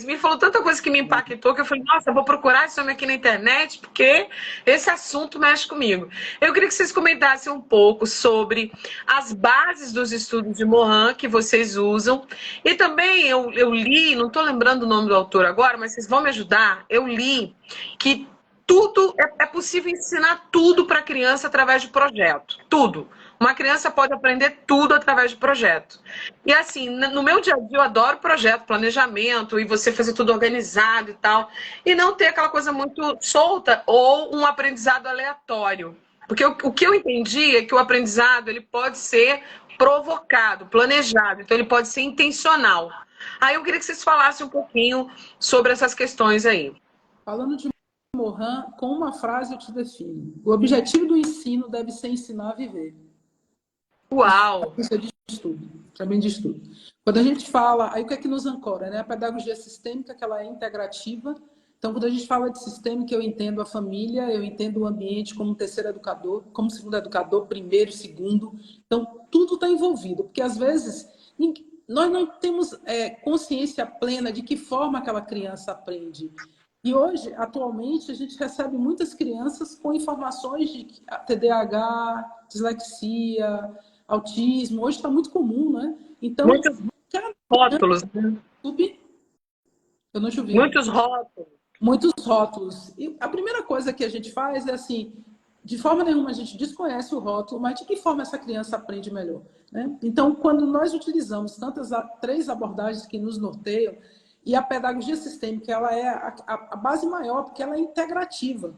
Me falou tanta coisa que me impactou que eu falei, nossa, eu vou procurar esse homem aqui na internet porque esse assunto mexe comigo. Eu queria que vocês comentassem um pouco sobre as bases dos estudos de Morin que vocês usam. E também eu li, não estou lembrando o nome do autor agora, mas vocês vão me ajudar. Eu li que tudo é possível ensinar tudo para a criança através de projeto. Tudo. Uma criança pode aprender tudo através de projeto. E assim, no meu dia a dia eu adoro projeto, planejamento, e você fazer tudo organizado e tal. E não ter aquela coisa muito solta ou um aprendizado aleatório. Porque o que eu entendi é que o aprendizado ele pode ser provocado, planejado. Então ele pode ser intencional. Aí eu queria que vocês falassem um pouquinho sobre essas questões aí. Falando de Morin, com uma frase eu te defino. O objetivo do ensino deve ser ensinar a viver. Uau! Isso é de estudo, também de estudo. Quando a gente fala, aí o que é que nos ancora, né? A pedagogia sistêmica, que ela é integrativa. Então, quando a gente fala de sistêmica, eu entendo a família, eu entendo o ambiente como terceiro educador, como segundo educador, primeiro, segundo. Então, tudo está envolvido, porque às vezes nós não temos consciência plena de que forma aquela criança aprende. E hoje, atualmente, a gente recebe muitas crianças com informações de TDAH, dislexia, autismo. Hoje está muito comum, né? Então, muitos rótulos, né? Eu não te ouvi. Muitos rótulos. Muitos rótulos. E a primeira coisa que a gente faz é assim, de forma nenhuma a gente desconhece o rótulo, mas de que forma essa criança aprende melhor, né? Então, quando nós utilizamos três abordagens que nos norteiam, e a pedagogia sistêmica ela é a base maior, porque ela é integrativa.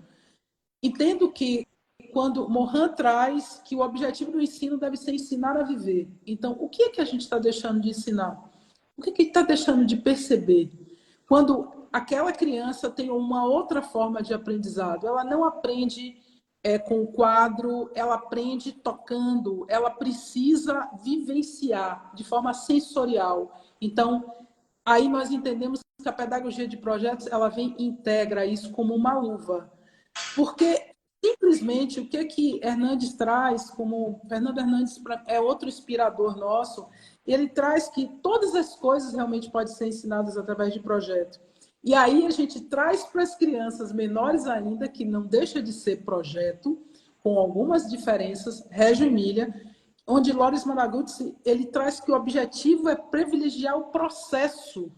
Entendo que quando Morin traz que o objetivo do ensino deve ser ensinar a viver. Então, o que é que a gente está deixando de ensinar? O que é que está deixando de perceber? Quando aquela criança tem uma outra forma de aprendizado, ela não aprende com o quadro, ela aprende tocando, ela precisa vivenciar de forma sensorial. Então, aí nós entendemos que a pedagogia de projetos ela vem e integra isso como uma luva. Porque simplesmente o que Hernandes traz, como Fernando Hernandes é outro inspirador nosso, ele traz que todas as coisas realmente podem ser ensinadas através de projeto. E aí a gente traz para as crianças menores ainda, que não deixa de ser projeto, com algumas diferenças, Reggio Emília, onde Loris Malaguzzi, ele traz que o objetivo é privilegiar o processo,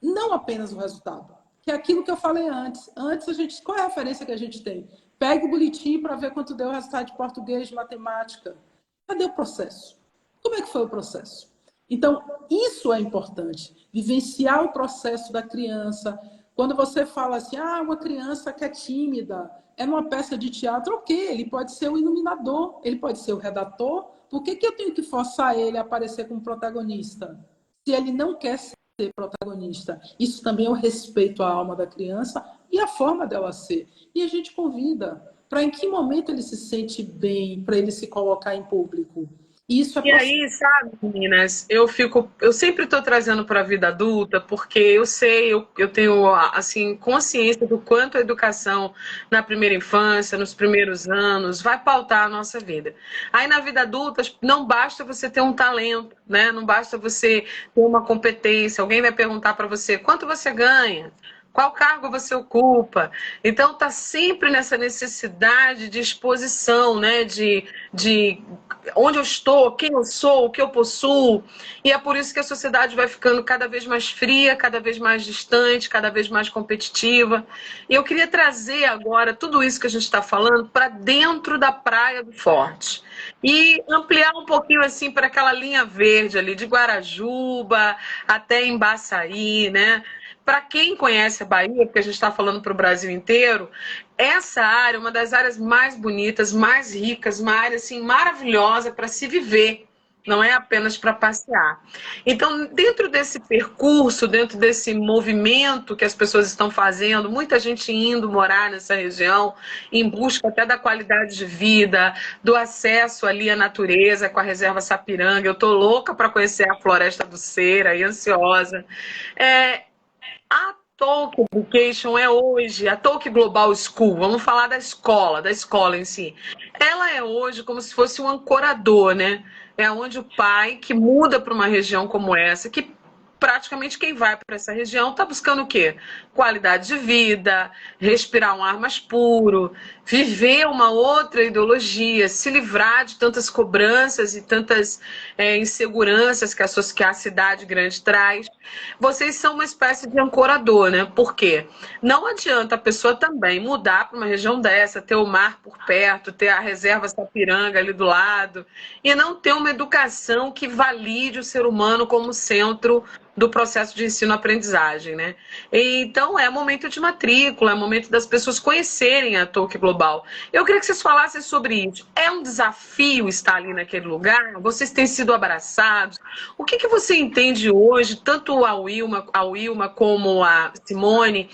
não apenas o resultado. Que é aquilo que eu falei antes. Antes, qual é a referência que a gente tem? Pegue o boletim para ver quanto deu o resultado de português, de matemática. Cadê o processo? Como é que foi o processo? Então, isso é importante. Vivenciar o processo da criança. Quando você fala assim, uma criança que é tímida, é numa peça de teatro, ok, ele pode ser o iluminador, ele pode ser o redator. Por que eu tenho que forçar ele a aparecer como protagonista? Se ele não quer ser protagonista. Isso também é o respeito à alma da criança e a forma dela ser. E a gente convida para em que momento ele se sente bem, para ele se colocar em público. Isso é E aí, sabe, meninas, eu sempre estou trazendo para a vida adulta, porque eu tenho assim consciência do quanto a educação na primeira infância, nos primeiros anos, vai pautar a nossa vida. Aí na vida adulta não basta você ter um talento, né? Não basta você ter uma competência. Alguém vai perguntar para você quanto você ganha. Qual cargo você ocupa? Então, está sempre nessa necessidade de exposição, né? De onde eu estou, quem eu sou, o que eu possuo. E é por isso que a sociedade vai ficando cada vez mais fria, cada vez mais distante, cada vez mais competitiva. E eu queria trazer agora tudo isso que a gente está falando para dentro da Praia do Forte. E ampliar um pouquinho assim para aquela linha verde ali, de Guarajuba até Embaçaí, né? Para quem conhece a Bahia, porque a gente está falando para o Brasil inteiro, essa área é uma das áreas mais bonitas, mais ricas, uma área assim, maravilhosa para se viver, não é apenas para passear. Então, dentro desse percurso, dentro desse movimento que as pessoas estão fazendo, muita gente indo morar nessa região, em busca até da qualidade de vida, do acesso ali à natureza, com a Reserva Sapiranga. Eu estou louca para conhecer a Floresta do Ceira, e ansiosa. A Talk Education é hoje, a Talk Global School, vamos falar da escola em si. Ela é hoje como se fosse um ancorador, né? É onde o pai que muda para uma região como essa, que praticamente quem vai para essa região está buscando o quê? Qualidade de vida, respirar um ar mais puro, viver uma outra ideologia, se livrar de tantas cobranças e tantas inseguranças que a cidade grande traz. Vocês são uma espécie de ancorador, né? Por quê? Não adianta a pessoa também mudar para uma região dessa, ter o mar por perto, ter a reserva Sapiranga ali do lado, e não ter uma educação que valide o ser humano como centro do processo de ensino-aprendizagem, né? Então, é momento de matrícula, é momento das pessoas conhecerem a Talk Global. Eu queria que vocês falassem sobre isso. É um desafio estar ali naquele lugar? Vocês têm sido abraçados? O que você entende hoje, tanto a Wilma como a Simone?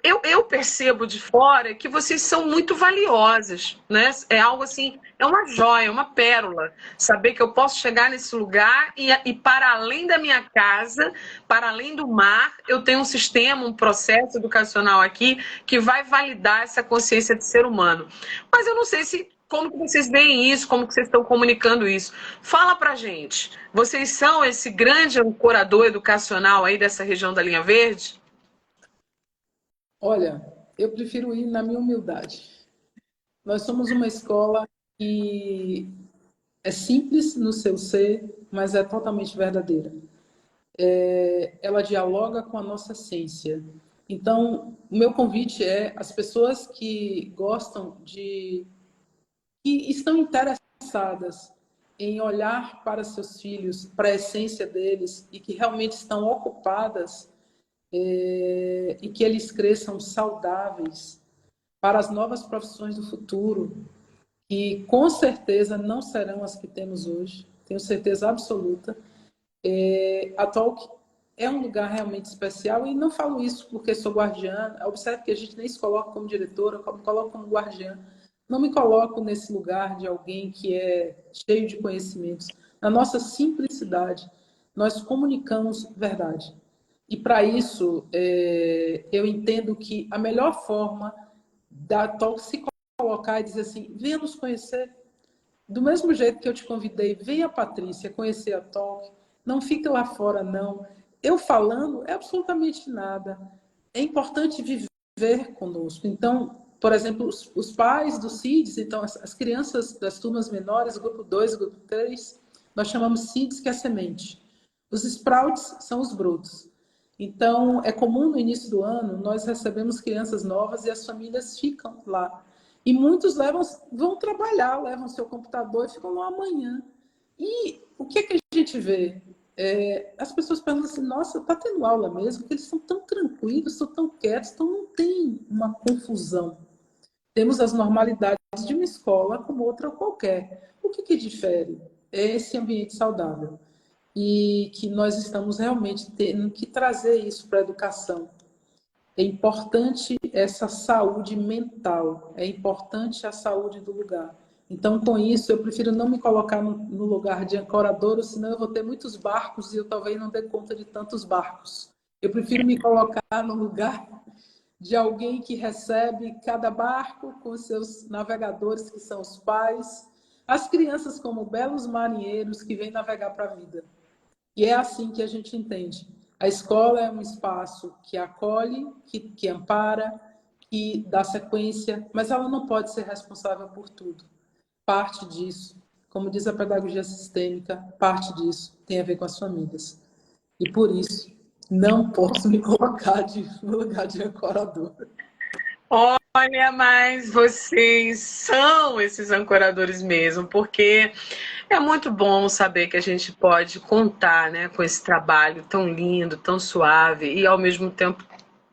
Eu percebo de fora que vocês são muito valiosas, né? É algo assim, é uma joia, uma pérola. Saber que eu posso chegar nesse lugar e para além da minha casa, para além do mar, eu tenho um sistema, um processo educacional aqui que vai validar essa consciência de ser humano. Mas eu não sei como que vocês veem isso, como que vocês estão comunicando isso. Fala pra gente. Vocês são esse grande ancorador educacional aí dessa região da Linha Verde? Olha, eu prefiro ir na minha humildade. Nós somos uma escola que é simples no seu ser, mas é totalmente verdadeira. Ela dialoga com a nossa essência. Então, o meu convite é as pessoas que que estão interessadas em olhar para seus filhos, para a essência deles, e que realmente estão ocupadas e que eles cresçam saudáveis para as novas profissões do futuro, que com certeza não serão as que temos hoje, tenho certeza absoluta. A Talk é um lugar realmente especial, e não falo isso porque sou guardiã. Observe que a gente nem se coloca como diretora, me coloco como guardiã. Não me coloco nesse lugar de alguém que é cheio de conhecimentos. Na nossa simplicidade, nós comunicamos verdade. E para isso, eu entendo que a melhor forma da Talk se colocar e dizer assim, venha nos conhecer. Do mesmo jeito que eu te convidei, venha, Patrícia, conhecer a Talk. Não fique lá fora, não. Eu falando é absolutamente nada. É importante viver conosco. Então, por exemplo, os pais dos CIDs, então as crianças das turmas menores, grupo 2, grupo 3, nós chamamos CIDs, que é a semente. Os sprouts são os brotos. Então, é comum no início do ano, nós recebemos crianças novas e as famílias ficam lá. E muitos vão trabalhar, levam seu computador e ficam lá amanhã. E o que é que a gente vê? As pessoas perguntam assim, nossa, está tendo aula mesmo? Porque eles estão tão tranquilos, estão tão quietos, então não tem uma confusão. Temos as normalidades de uma escola como outra qualquer. O que difere? É esse ambiente saudável. E que nós estamos realmente tendo que trazer isso para a educação. É importante essa saúde mental, é importante a saúde do lugar. Então, com isso, eu prefiro não me colocar no lugar de ancorador, senão eu vou ter muitos barcos e eu talvez não dê conta de tantos barcos. Eu prefiro me colocar no lugar de alguém que recebe cada barco com seus navegadores, que são os pais, as crianças como belos marinheiros que vêm navegar para a vida. E é assim que a gente entende. A escola é um espaço que acolhe, que ampara, que dá sequência, mas ela não pode ser responsável por tudo. Parte disso, como diz a pedagogia sistêmica, parte disso tem a ver com as famílias. E por isso, não posso me colocar no lugar de ancorador. Olha, mas vocês são esses ancoradores mesmo, porque é muito bom saber que a gente pode contar, né, com esse trabalho tão lindo, tão suave e ao mesmo tempo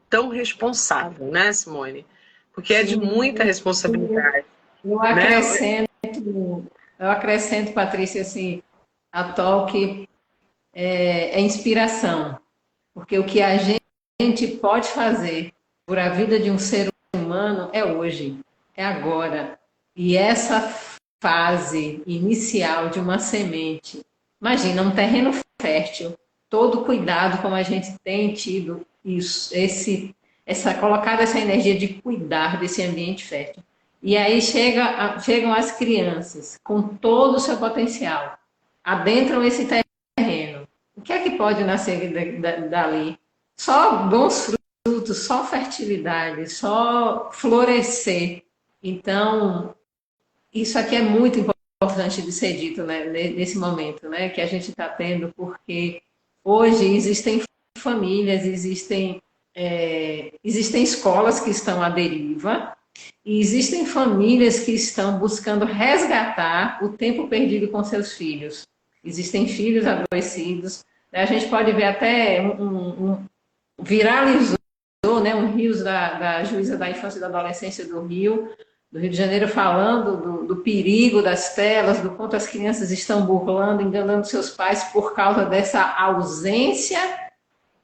tão responsável, né, Simone? Porque é de muita responsabilidade. Eu acrescento, Patrícia, assim, a Talk é inspiração, porque o que a gente pode fazer por a vida de um ser humano é hoje, é agora. E essa fase inicial de uma semente, imagina, um terreno fértil, todo cuidado como a gente tem tido isso, colocado essa energia de cuidar desse ambiente fértil. E aí chegam as crianças com todo o seu potencial, adentram esse terreno. O que é que pode nascer dali? Só bons frutos, só fertilidade, só florescer. Então, isso aqui é muito importante de ser dito, né, nesse momento, né, que a gente está tendo, porque hoje existem famílias, existem escolas que estão à deriva, e existem famílias que estão buscando resgatar o tempo perdido com seus filhos. Existem filhos adoecidos. A gente pode ver até viralizou, né, um Rios da juíza da infância e da adolescência do Rio de Janeiro, falando do perigo das telas, do quanto as crianças estão burlando, enganando seus pais por causa dessa ausência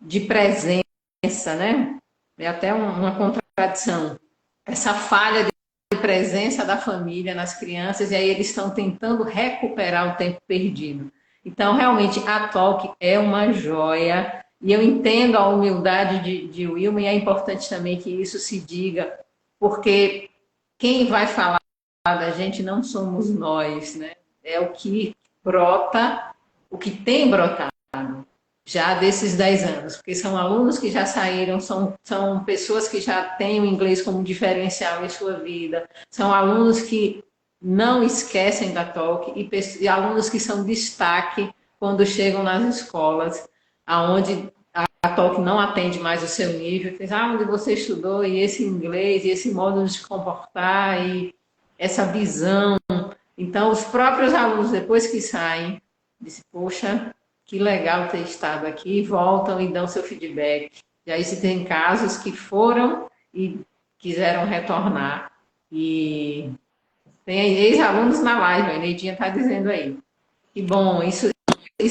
de presença, né? É até uma contradição. Essa falha de presença da família nas crianças, e aí eles estão tentando recuperar o tempo perdido. Então, realmente, a Talk é uma joia, e eu entendo a humildade de Wilma, e é importante também que isso se diga, porque quem vai falar da gente não somos nós, né? É o que brota, o que tem brotado já desses 10 anos, porque são alunos que já saíram, são pessoas que já têm o inglês como diferencial em sua vida, são alunos que não esquecem da Talk e alunos que são destaque quando chegam nas escolas, aonde a Talk não atende mais o seu nível, diz, onde você estudou, e esse inglês, e esse modo de se comportar, e essa visão. Então, os próprios alunos, depois que saem, dizem, poxa, que legal ter estado aqui, voltam e dão seu feedback. E aí se tem casos que foram e quiseram retornar. E tem ex-alunos na live, a Neidinha está dizendo aí. Que bom, isso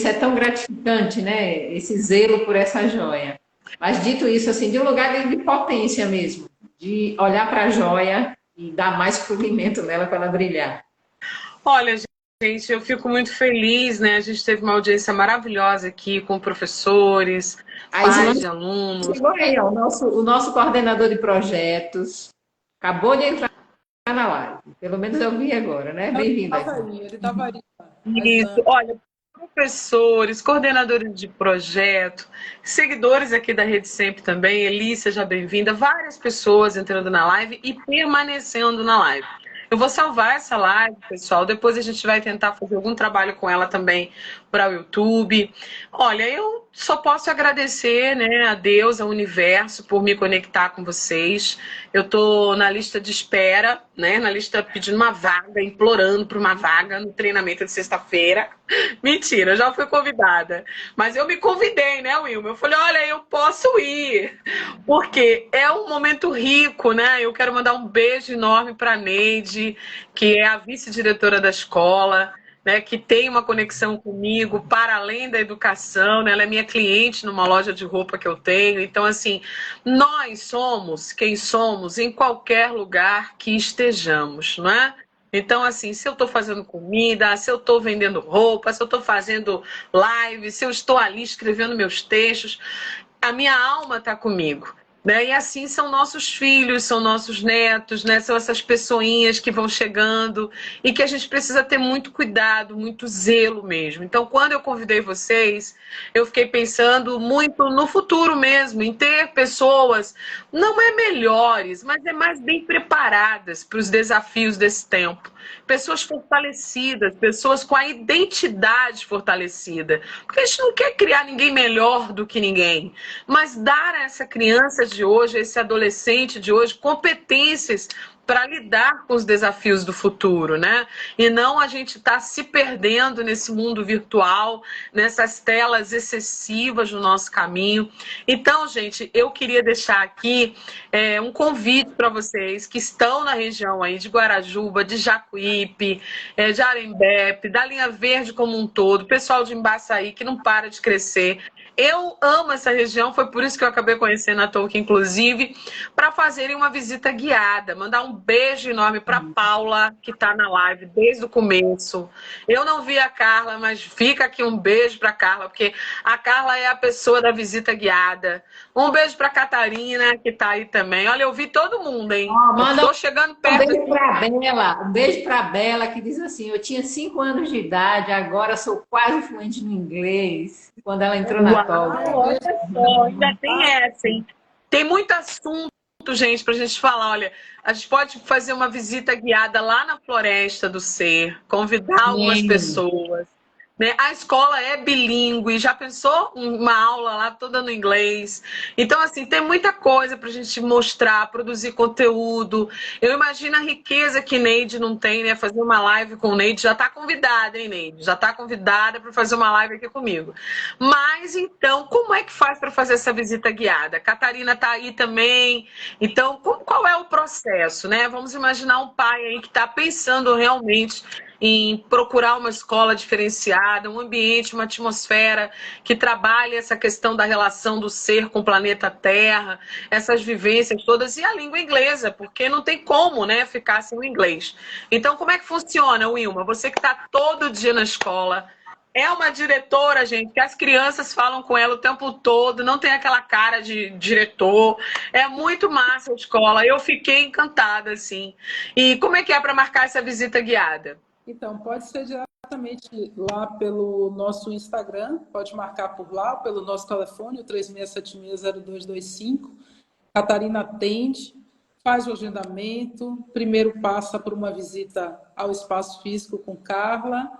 é tão gratificante, né? Esse zelo por essa joia. Mas dito isso, assim, de um lugar de potência mesmo, de olhar para a joia e dar mais polimento nela para ela brilhar. Olha, gente, eu fico muito feliz, né? A gente teve uma audiência maravilhosa aqui com professores, A pais Islane de alunos. chegou aí, ó, o nosso coordenador de projetos. Acabou de entrar na live. Pelo menos eu vi agora, né? Bem-vinda, Islane. Ele estava aí. A Isso, Islane. olha, professores, coordenadores de projeto, seguidores aqui da Rede Sempre também, Eli, seja bem-vinda, várias pessoas entrando na live e permanecendo na live. Eu vou salvar essa live, pessoal, depois a gente vai tentar fazer algum trabalho com ela também para o YouTube. Olha, eu só posso agradecer, né, a Deus, ao universo, por me conectar com vocês. Eu estou na lista de espera, né, na lista pedindo uma vaga, implorando por uma vaga no treinamento de sexta-feira. Mentira, eu já fui convidada. Mas eu me convidei, né, Wilma? Eu falei, olha, eu posso ir. Porque é um momento rico, né? Eu quero mandar um beijo enorme para a Neide, que é a vice-diretora da escola, né, que tem uma conexão comigo para além da educação, né? Ela é minha cliente numa loja de roupa que eu tenho. Então, assim, nós somos quem somos em qualquer lugar que estejamos, não é? Então, assim, se eu estou fazendo comida, se eu estou vendendo roupa, se eu estou fazendo live, se eu estou ali escrevendo meus textos, a minha alma está comigo. Né? E assim são nossos filhos, são nossos netos, né? São essas pessoinhas que vão chegando e que a gente precisa ter muito cuidado, muito zelo mesmo. Então, quando eu convidei vocês, eu fiquei pensando muito no futuro mesmo, em ter pessoas, não é melhores, mas é mais bem preparadas para os desafios desse tempo. Pessoas fortalecidas, pessoas com a identidade fortalecida. Porque a gente não quer criar ninguém melhor do que ninguém, mas dar a essa criança de hoje, a esse adolescente de hoje, competências para lidar com os desafios do futuro, né? E não a gente tá se perdendo nesse mundo virtual, nessas telas excessivas no nosso caminho. Então, gente, eu queria deixar aqui um convite para vocês que estão na região aí de Guarajuba, de Jacuípe, de Arembepe, da linha verde como um todo, pessoal de Embaçaí que não para de crescer. Eu amo essa região, foi por isso que eu acabei conhecendo a Tolkien, inclusive, para fazerem uma visita guiada. Mandar um beijo enorme para Paula, que está na live desde o começo. Eu não vi a Carla, mas fica aqui um beijo para Carla, porque a Carla é a pessoa da visita guiada. Um beijo para Catarina, que está aí também. Olha, eu vi todo mundo, hein? Manda Estou chegando um perto. beijo para a Bela, um beijo para a Bela, que diz assim: eu tinha 5 anos de idade, agora sou quase fluente no inglês, quando ela entrou na Tolkien. Olha só, ainda tem essa, hein? Tem muito assunto, gente, para a gente falar. Olha, a gente pode fazer uma visita guiada lá na Floresta do Ser, convidar algumas pessoas. Né? A escola é bilíngue, já pensou uma aula lá toda no inglês? Então, assim, tem muita coisa para a gente mostrar, produzir conteúdo. Eu imagino a riqueza que Neide não tem, né? Fazer uma live com o Neide. Já está convidada, hein, Neide? Já está convidada para fazer uma live aqui comigo. Mas, então, como é que faz para fazer essa visita guiada? A Catarina está aí também. Então, qual é o processo, né? Vamos imaginar um pai aí que está pensando realmente em procurar uma escola diferenciada, um ambiente, uma atmosfera que trabalhe essa questão da relação do ser com o planeta Terra, essas vivências todas, e a língua inglesa, porque não tem como, né, ficar sem o inglês. Então, como é que funciona, Wilma? Você que está todo dia na escola, é uma diretora, gente, que as crianças falam com ela o tempo todo, não tem aquela cara de diretor. É muito massa a escola. Eu fiquei encantada, assim. E como é que é para marcar essa visita guiada? Então, pode ser diretamente lá pelo nosso Instagram, pode marcar por lá, pelo nosso telefone, o 36760225. Catarina atende, faz o agendamento, primeiro passa por uma visita ao espaço físico com Carla,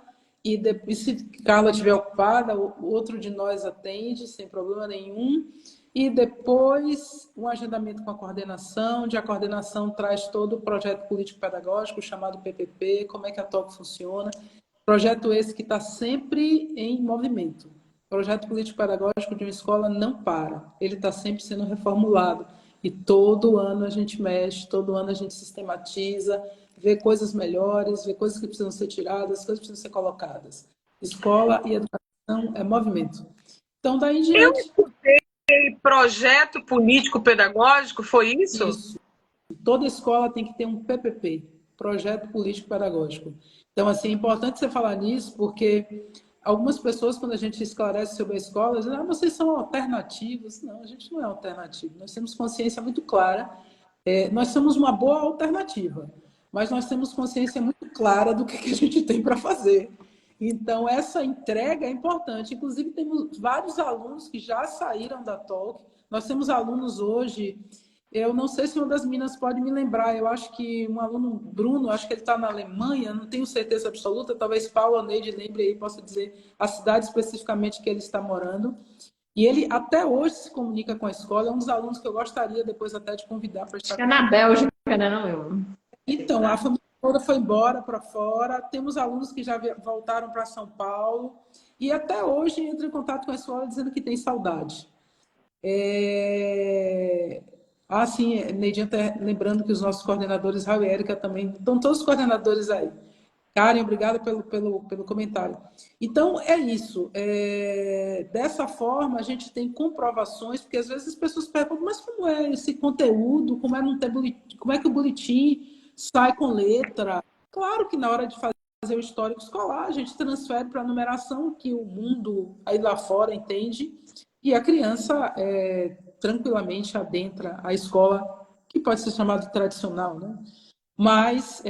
e depois, se Carla estiver ocupada, o outro de nós atende, sem problema nenhum. E depois um agendamento com a coordenação, onde a coordenação traz todo o projeto político-pedagógico, chamado PPP, como é que a TOC funciona. Projeto esse que está sempre em movimento. O projeto político-pedagógico de uma escola não para, ele está sempre sendo reformulado. E todo ano a gente mexe, todo ano a gente sistematiza, vê coisas melhores, vê coisas que precisam ser tiradas, coisas que precisam ser colocadas. Escola e educação é movimento. Então, daí em diante... Projeto político-pedagógico, foi isso? Isso. Toda escola tem que ter um PPP, Projeto Político Pedagógico. Então, assim, é importante você falar nisso, porque algumas pessoas, quando a gente esclarece sobre a escola, dizem, ah, vocês são alternativos. Não, a gente não é alternativo. Nós temos consciência muito clara. Nós somos uma boa alternativa, mas nós temos consciência muito clara do que a gente tem para fazer. Então, essa entrega é importante. Inclusive, temos vários alunos que já saíram da Talk. Nós temos alunos hoje, eu não sei se uma das meninas pode me lembrar, eu acho que um aluno, Bruno, acho que ele está na Alemanha, não tenho certeza absoluta, talvez Paula Neide lembre aí, possa dizer a cidade especificamente que ele está morando. E ele até hoje se comunica com a escola, é um dos alunos que eu gostaria depois até de convidar para estar Acho que é na Bélgica, né, não eu? então, a família toda foi embora para fora, temos alunos que já voltaram para São Paulo e até hoje entram em contato com a escola dizendo que tem saudade. Ah, sim, Neidinha está lembrando que os nossos coordenadores, Raul e Érica também, estão todos os coordenadores aí. Karen, obrigada pelo comentário. Então, é isso. Dessa forma, a gente tem comprovações, porque às vezes as pessoas perguntam, mas como é esse conteúdo? Como é, não ter boletim, como é que o boletim sai com letra? Claro que na hora de fazer o histórico escolar, a gente transfere para a numeração que o mundo aí lá fora entende, e a criança tranquilamente adentra a escola, que pode ser chamada tradicional, né? Mas,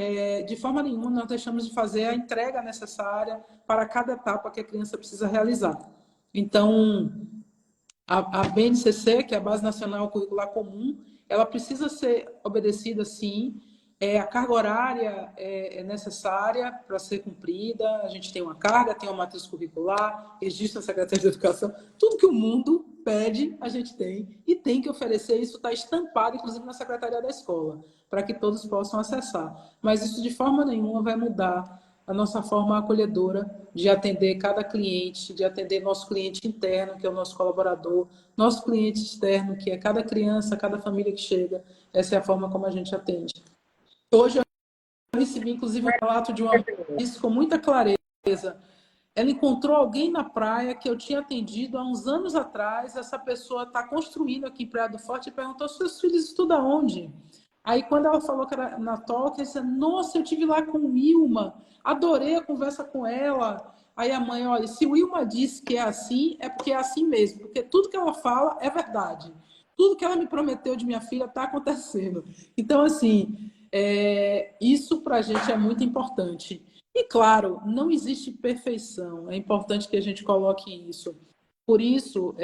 de forma nenhuma, nós deixamos de fazer a entrega necessária para cada etapa que a criança precisa realizar. Então, a BNCC, que é a Base Nacional Curricular Comum, ela precisa ser obedecida, sim. A carga horária é necessária para ser cumprida. A gente tem uma carga, tem uma matriz curricular, registro na Secretaria de Educação. Tudo que o mundo pede, a gente tem. E tem que oferecer. Isso está estampado, inclusive, na Secretaria da Escola, para que todos possam acessar. Mas isso, de forma nenhuma, vai mudar a nossa forma acolhedora de atender cada cliente, de atender nosso cliente interno, que é o nosso colaborador, nosso cliente externo, que é cada criança, cada família que chega. Essa é a forma como a gente atende. Hoje eu recebi, inclusive, um relato de uma mãe com muita clareza. Ela encontrou alguém na praia que eu tinha atendido há uns anos atrás. Essa pessoa está construindo aqui em Praia do Forte e perguntou: seus filhos estudam onde? Aí, quando ela falou que era na Toca, eu disse: nossa, eu estive lá com o Wilma, adorei a conversa com ela. Aí a mãe: olha, se o Wilma disse que é assim, é porque é assim mesmo, porque tudo que ela fala é verdade. Tudo que ela me prometeu de minha filha está acontecendo. Então, assim, isso para a gente é muito importante. E, claro, não existe perfeição. É importante que a gente coloque isso. Por isso,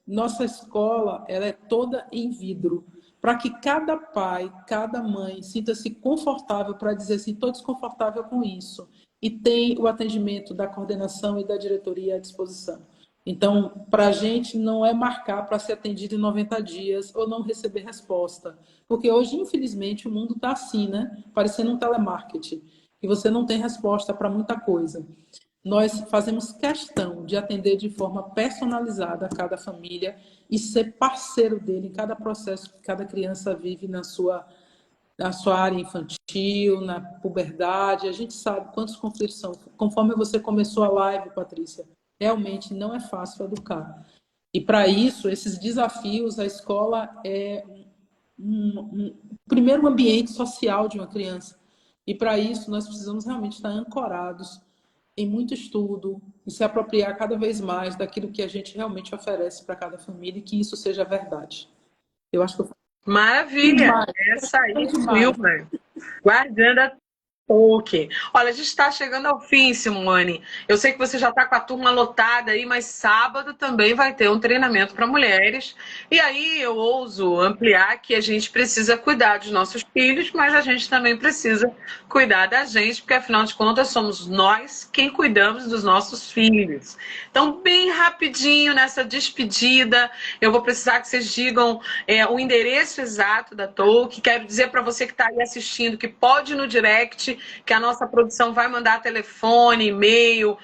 nossa escola ela é toda em vidro, para que cada pai, cada mãe sinta-se confortável para dizer assim, estou desconfortável com isso. E tem o atendimento da coordenação e da diretoria à disposição. Então, para a gente não é marcar para ser atendido em 90 dias ou não receber resposta. Porque hoje, infelizmente, o mundo está assim, né? Parecendo um telemarketing. E você não tem resposta para muita coisa. Nós fazemos questão de atender de forma personalizada a cada família e ser parceiro dele em cada processo que cada criança vive na sua área infantil, na puberdade. A gente sabe quantos conflitos são. Conforme você começou a live, Patrícia, realmente não é fácil educar. E para isso, esses desafios, a escola é primeiro ambiente social de uma criança. E para isso, nós precisamos realmente estar ancorados em muito estudo e se apropriar cada vez mais daquilo que a gente realmente oferece para cada família e que isso seja verdade. Eu acho que eu Maravilha! Essa aí, Wilma, guardando a Talk. Olha, a gente está chegando ao fim, Simone. Eu sei que você já está com a turma lotada aí, mas sábado também vai ter um treinamento para mulheres. E aí eu ouso ampliar que a gente precisa cuidar dos nossos filhos, mas a gente também precisa cuidar da gente, porque afinal de contas somos nós quem cuidamos dos nossos filhos. Então, bem rapidinho nessa despedida, eu vou precisar que vocês digam o endereço exato da Talk. Quero dizer para você que está aí assistindo que pode ir no direct, que a nossa produção vai mandar telefone, e-mail,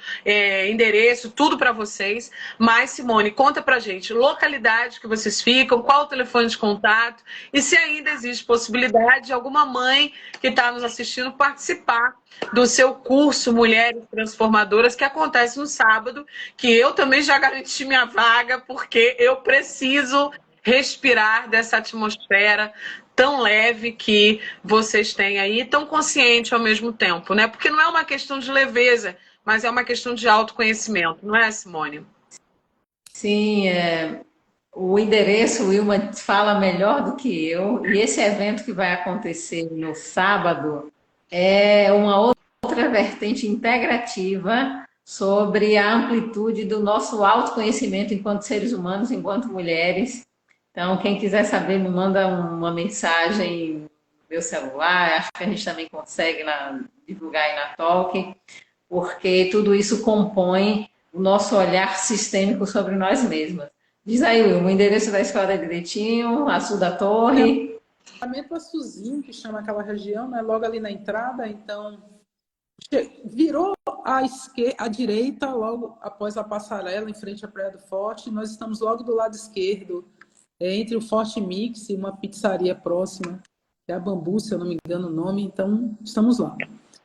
endereço, tudo para vocês. Mas, Simone, conta pra gente, localidade que vocês ficam, qual o telefone de contato e se ainda existe possibilidade de alguma mãe que está nos assistindo participar do seu curso Mulheres Transformadoras, que acontece no sábado, que eu também já garanti minha vaga, porque eu preciso respirar dessa atmosfera tão leve que vocês têm aí, tão consciente ao mesmo tempo, né? Porque não é uma questão de leveza, mas é uma questão de autoconhecimento, não é, Simone? Sim, o endereço, o Wilma fala melhor do que eu, e esse evento que vai acontecer no sábado é uma outra vertente integrativa sobre a amplitude do nosso autoconhecimento enquanto seres humanos, enquanto mulheres. Então, quem quiser saber, me manda uma mensagem no meu celular, acho que a gente também consegue divulgar aí na Talk, porque tudo isso compõe o nosso olhar sistêmico sobre nós mesmas. Diz aí, Will, o endereço da escola é direitinho, a sul da torre. O Açuzinho, que chama aquela região, né? Logo ali na entrada, então virou à direita, logo após a passarela, em frente à Praia do Forte. Nós estamos logo do lado esquerdo, entre o Forte Mix e uma pizzaria próxima, que é a Bambu, se eu não me engano o nome. Então, estamos lá.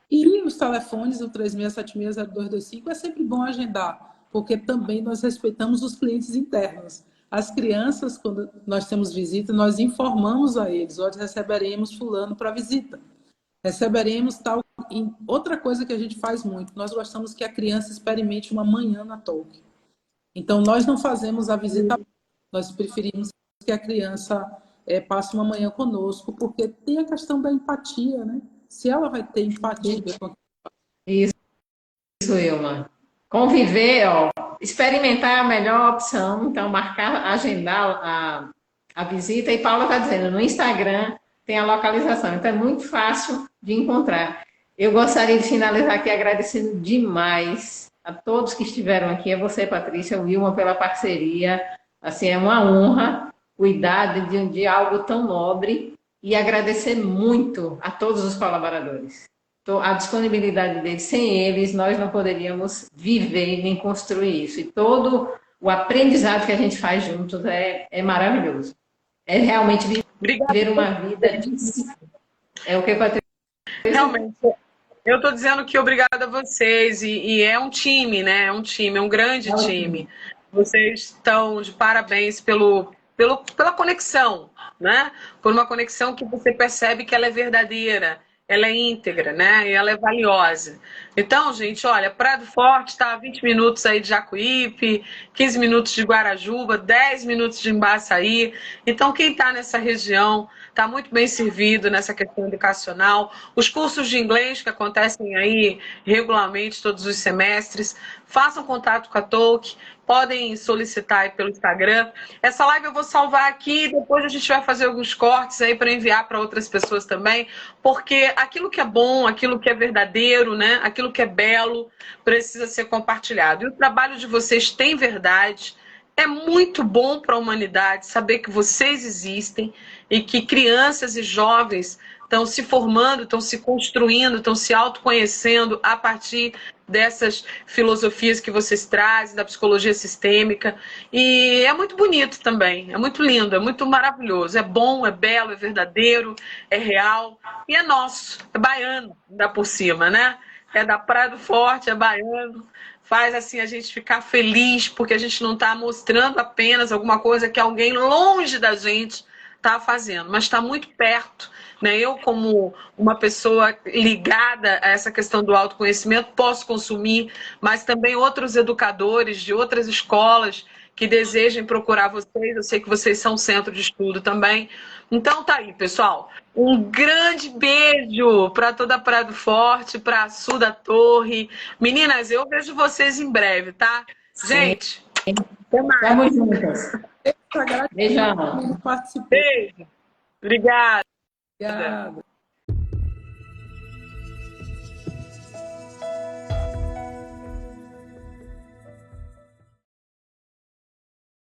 E os telefones, o 36760225, é sempre bom agendar, porque também nós respeitamos os clientes internos. As crianças, quando nós temos visita, nós informamos a eles: hoje receberemos fulano para visita. Receberemos tal. E outra coisa que a gente faz muito, nós gostamos que a criança experimente uma manhã na Talk. Então, nós não fazemos a visita, nós preferimos que a criança passe uma manhã conosco, porque tem a questão da empatia, né? Se ela vai ter empatia... Isso, Wilma. Conviver, ó, experimentar a melhor opção, então marcar, agendar a visita, e Paula está dizendo, no Instagram tem a localização, então é muito fácil de encontrar. Eu gostaria de finalizar aqui agradecendo demais a todos que estiveram aqui, a você, Patrícia, o Wilma, pela parceria. Assim, é uma honra cuidar de algo tão nobre, e agradecer muito a todos os colaboradores. A disponibilidade deles, sem eles, nós não poderíamos viver nem construir isso. E todo o aprendizado que a gente faz juntos é maravilhoso. É realmente viver uma vida é o que, Patrícia? Realmente. Eu estou dizendo que obrigada a vocês, e é um time, né? É um time, é um grande time. Vocês estão de parabéns pela conexão, né? Por uma conexão que você percebe que ela é verdadeira, ela é íntegra, né? E ela é valiosa. Então, gente, olha, Praia do Forte está a 20 minutos aí de Jacuípe, 15 minutos de Guarajuba, 10 minutos de Embaçaí. Então, quem está nessa região está muito bem servido nessa questão educacional. Os cursos de inglês que acontecem aí regularmente todos os semestres, façam contato com a Talk, podem solicitar aí pelo Instagram. Essa live eu vou salvar aqui, depois a gente vai fazer alguns cortes aí para enviar para outras pessoas também, porque aquilo que é bom, aquilo que é verdadeiro, né? Aquilo que é belo, precisa ser compartilhado. E o trabalho de vocês tem verdade. É muito bom para a humanidade saber que vocês existem e que crianças e jovens estão se formando, estão se construindo, estão se autoconhecendo a partir dessas filosofias que vocês trazem, da psicologia sistêmica. E é muito bonito também, é muito lindo, é muito maravilhoso. É bom, é belo, é verdadeiro, é real e é nosso, é baiano, ainda por cima, né? É da Praia do Forte, é baiano. Faz assim a gente ficar feliz, porque a gente não está mostrando apenas alguma coisa que alguém longe da gente está fazendo, mas está muito perto, né? Eu, como uma pessoa ligada a essa questão do autoconhecimento, posso consumir, mas também outros educadores de outras escolas que desejem procurar vocês, eu sei que vocês são centro de estudo também. Então tá aí, pessoal. Um grande beijo para toda a Praia do Forte, para a Sul da Torre. Meninas, eu vejo vocês em breve, tá? Gente, até mais. Vamos juntas. Beijão. Participou. Beijo. Obrigada. Obrigada.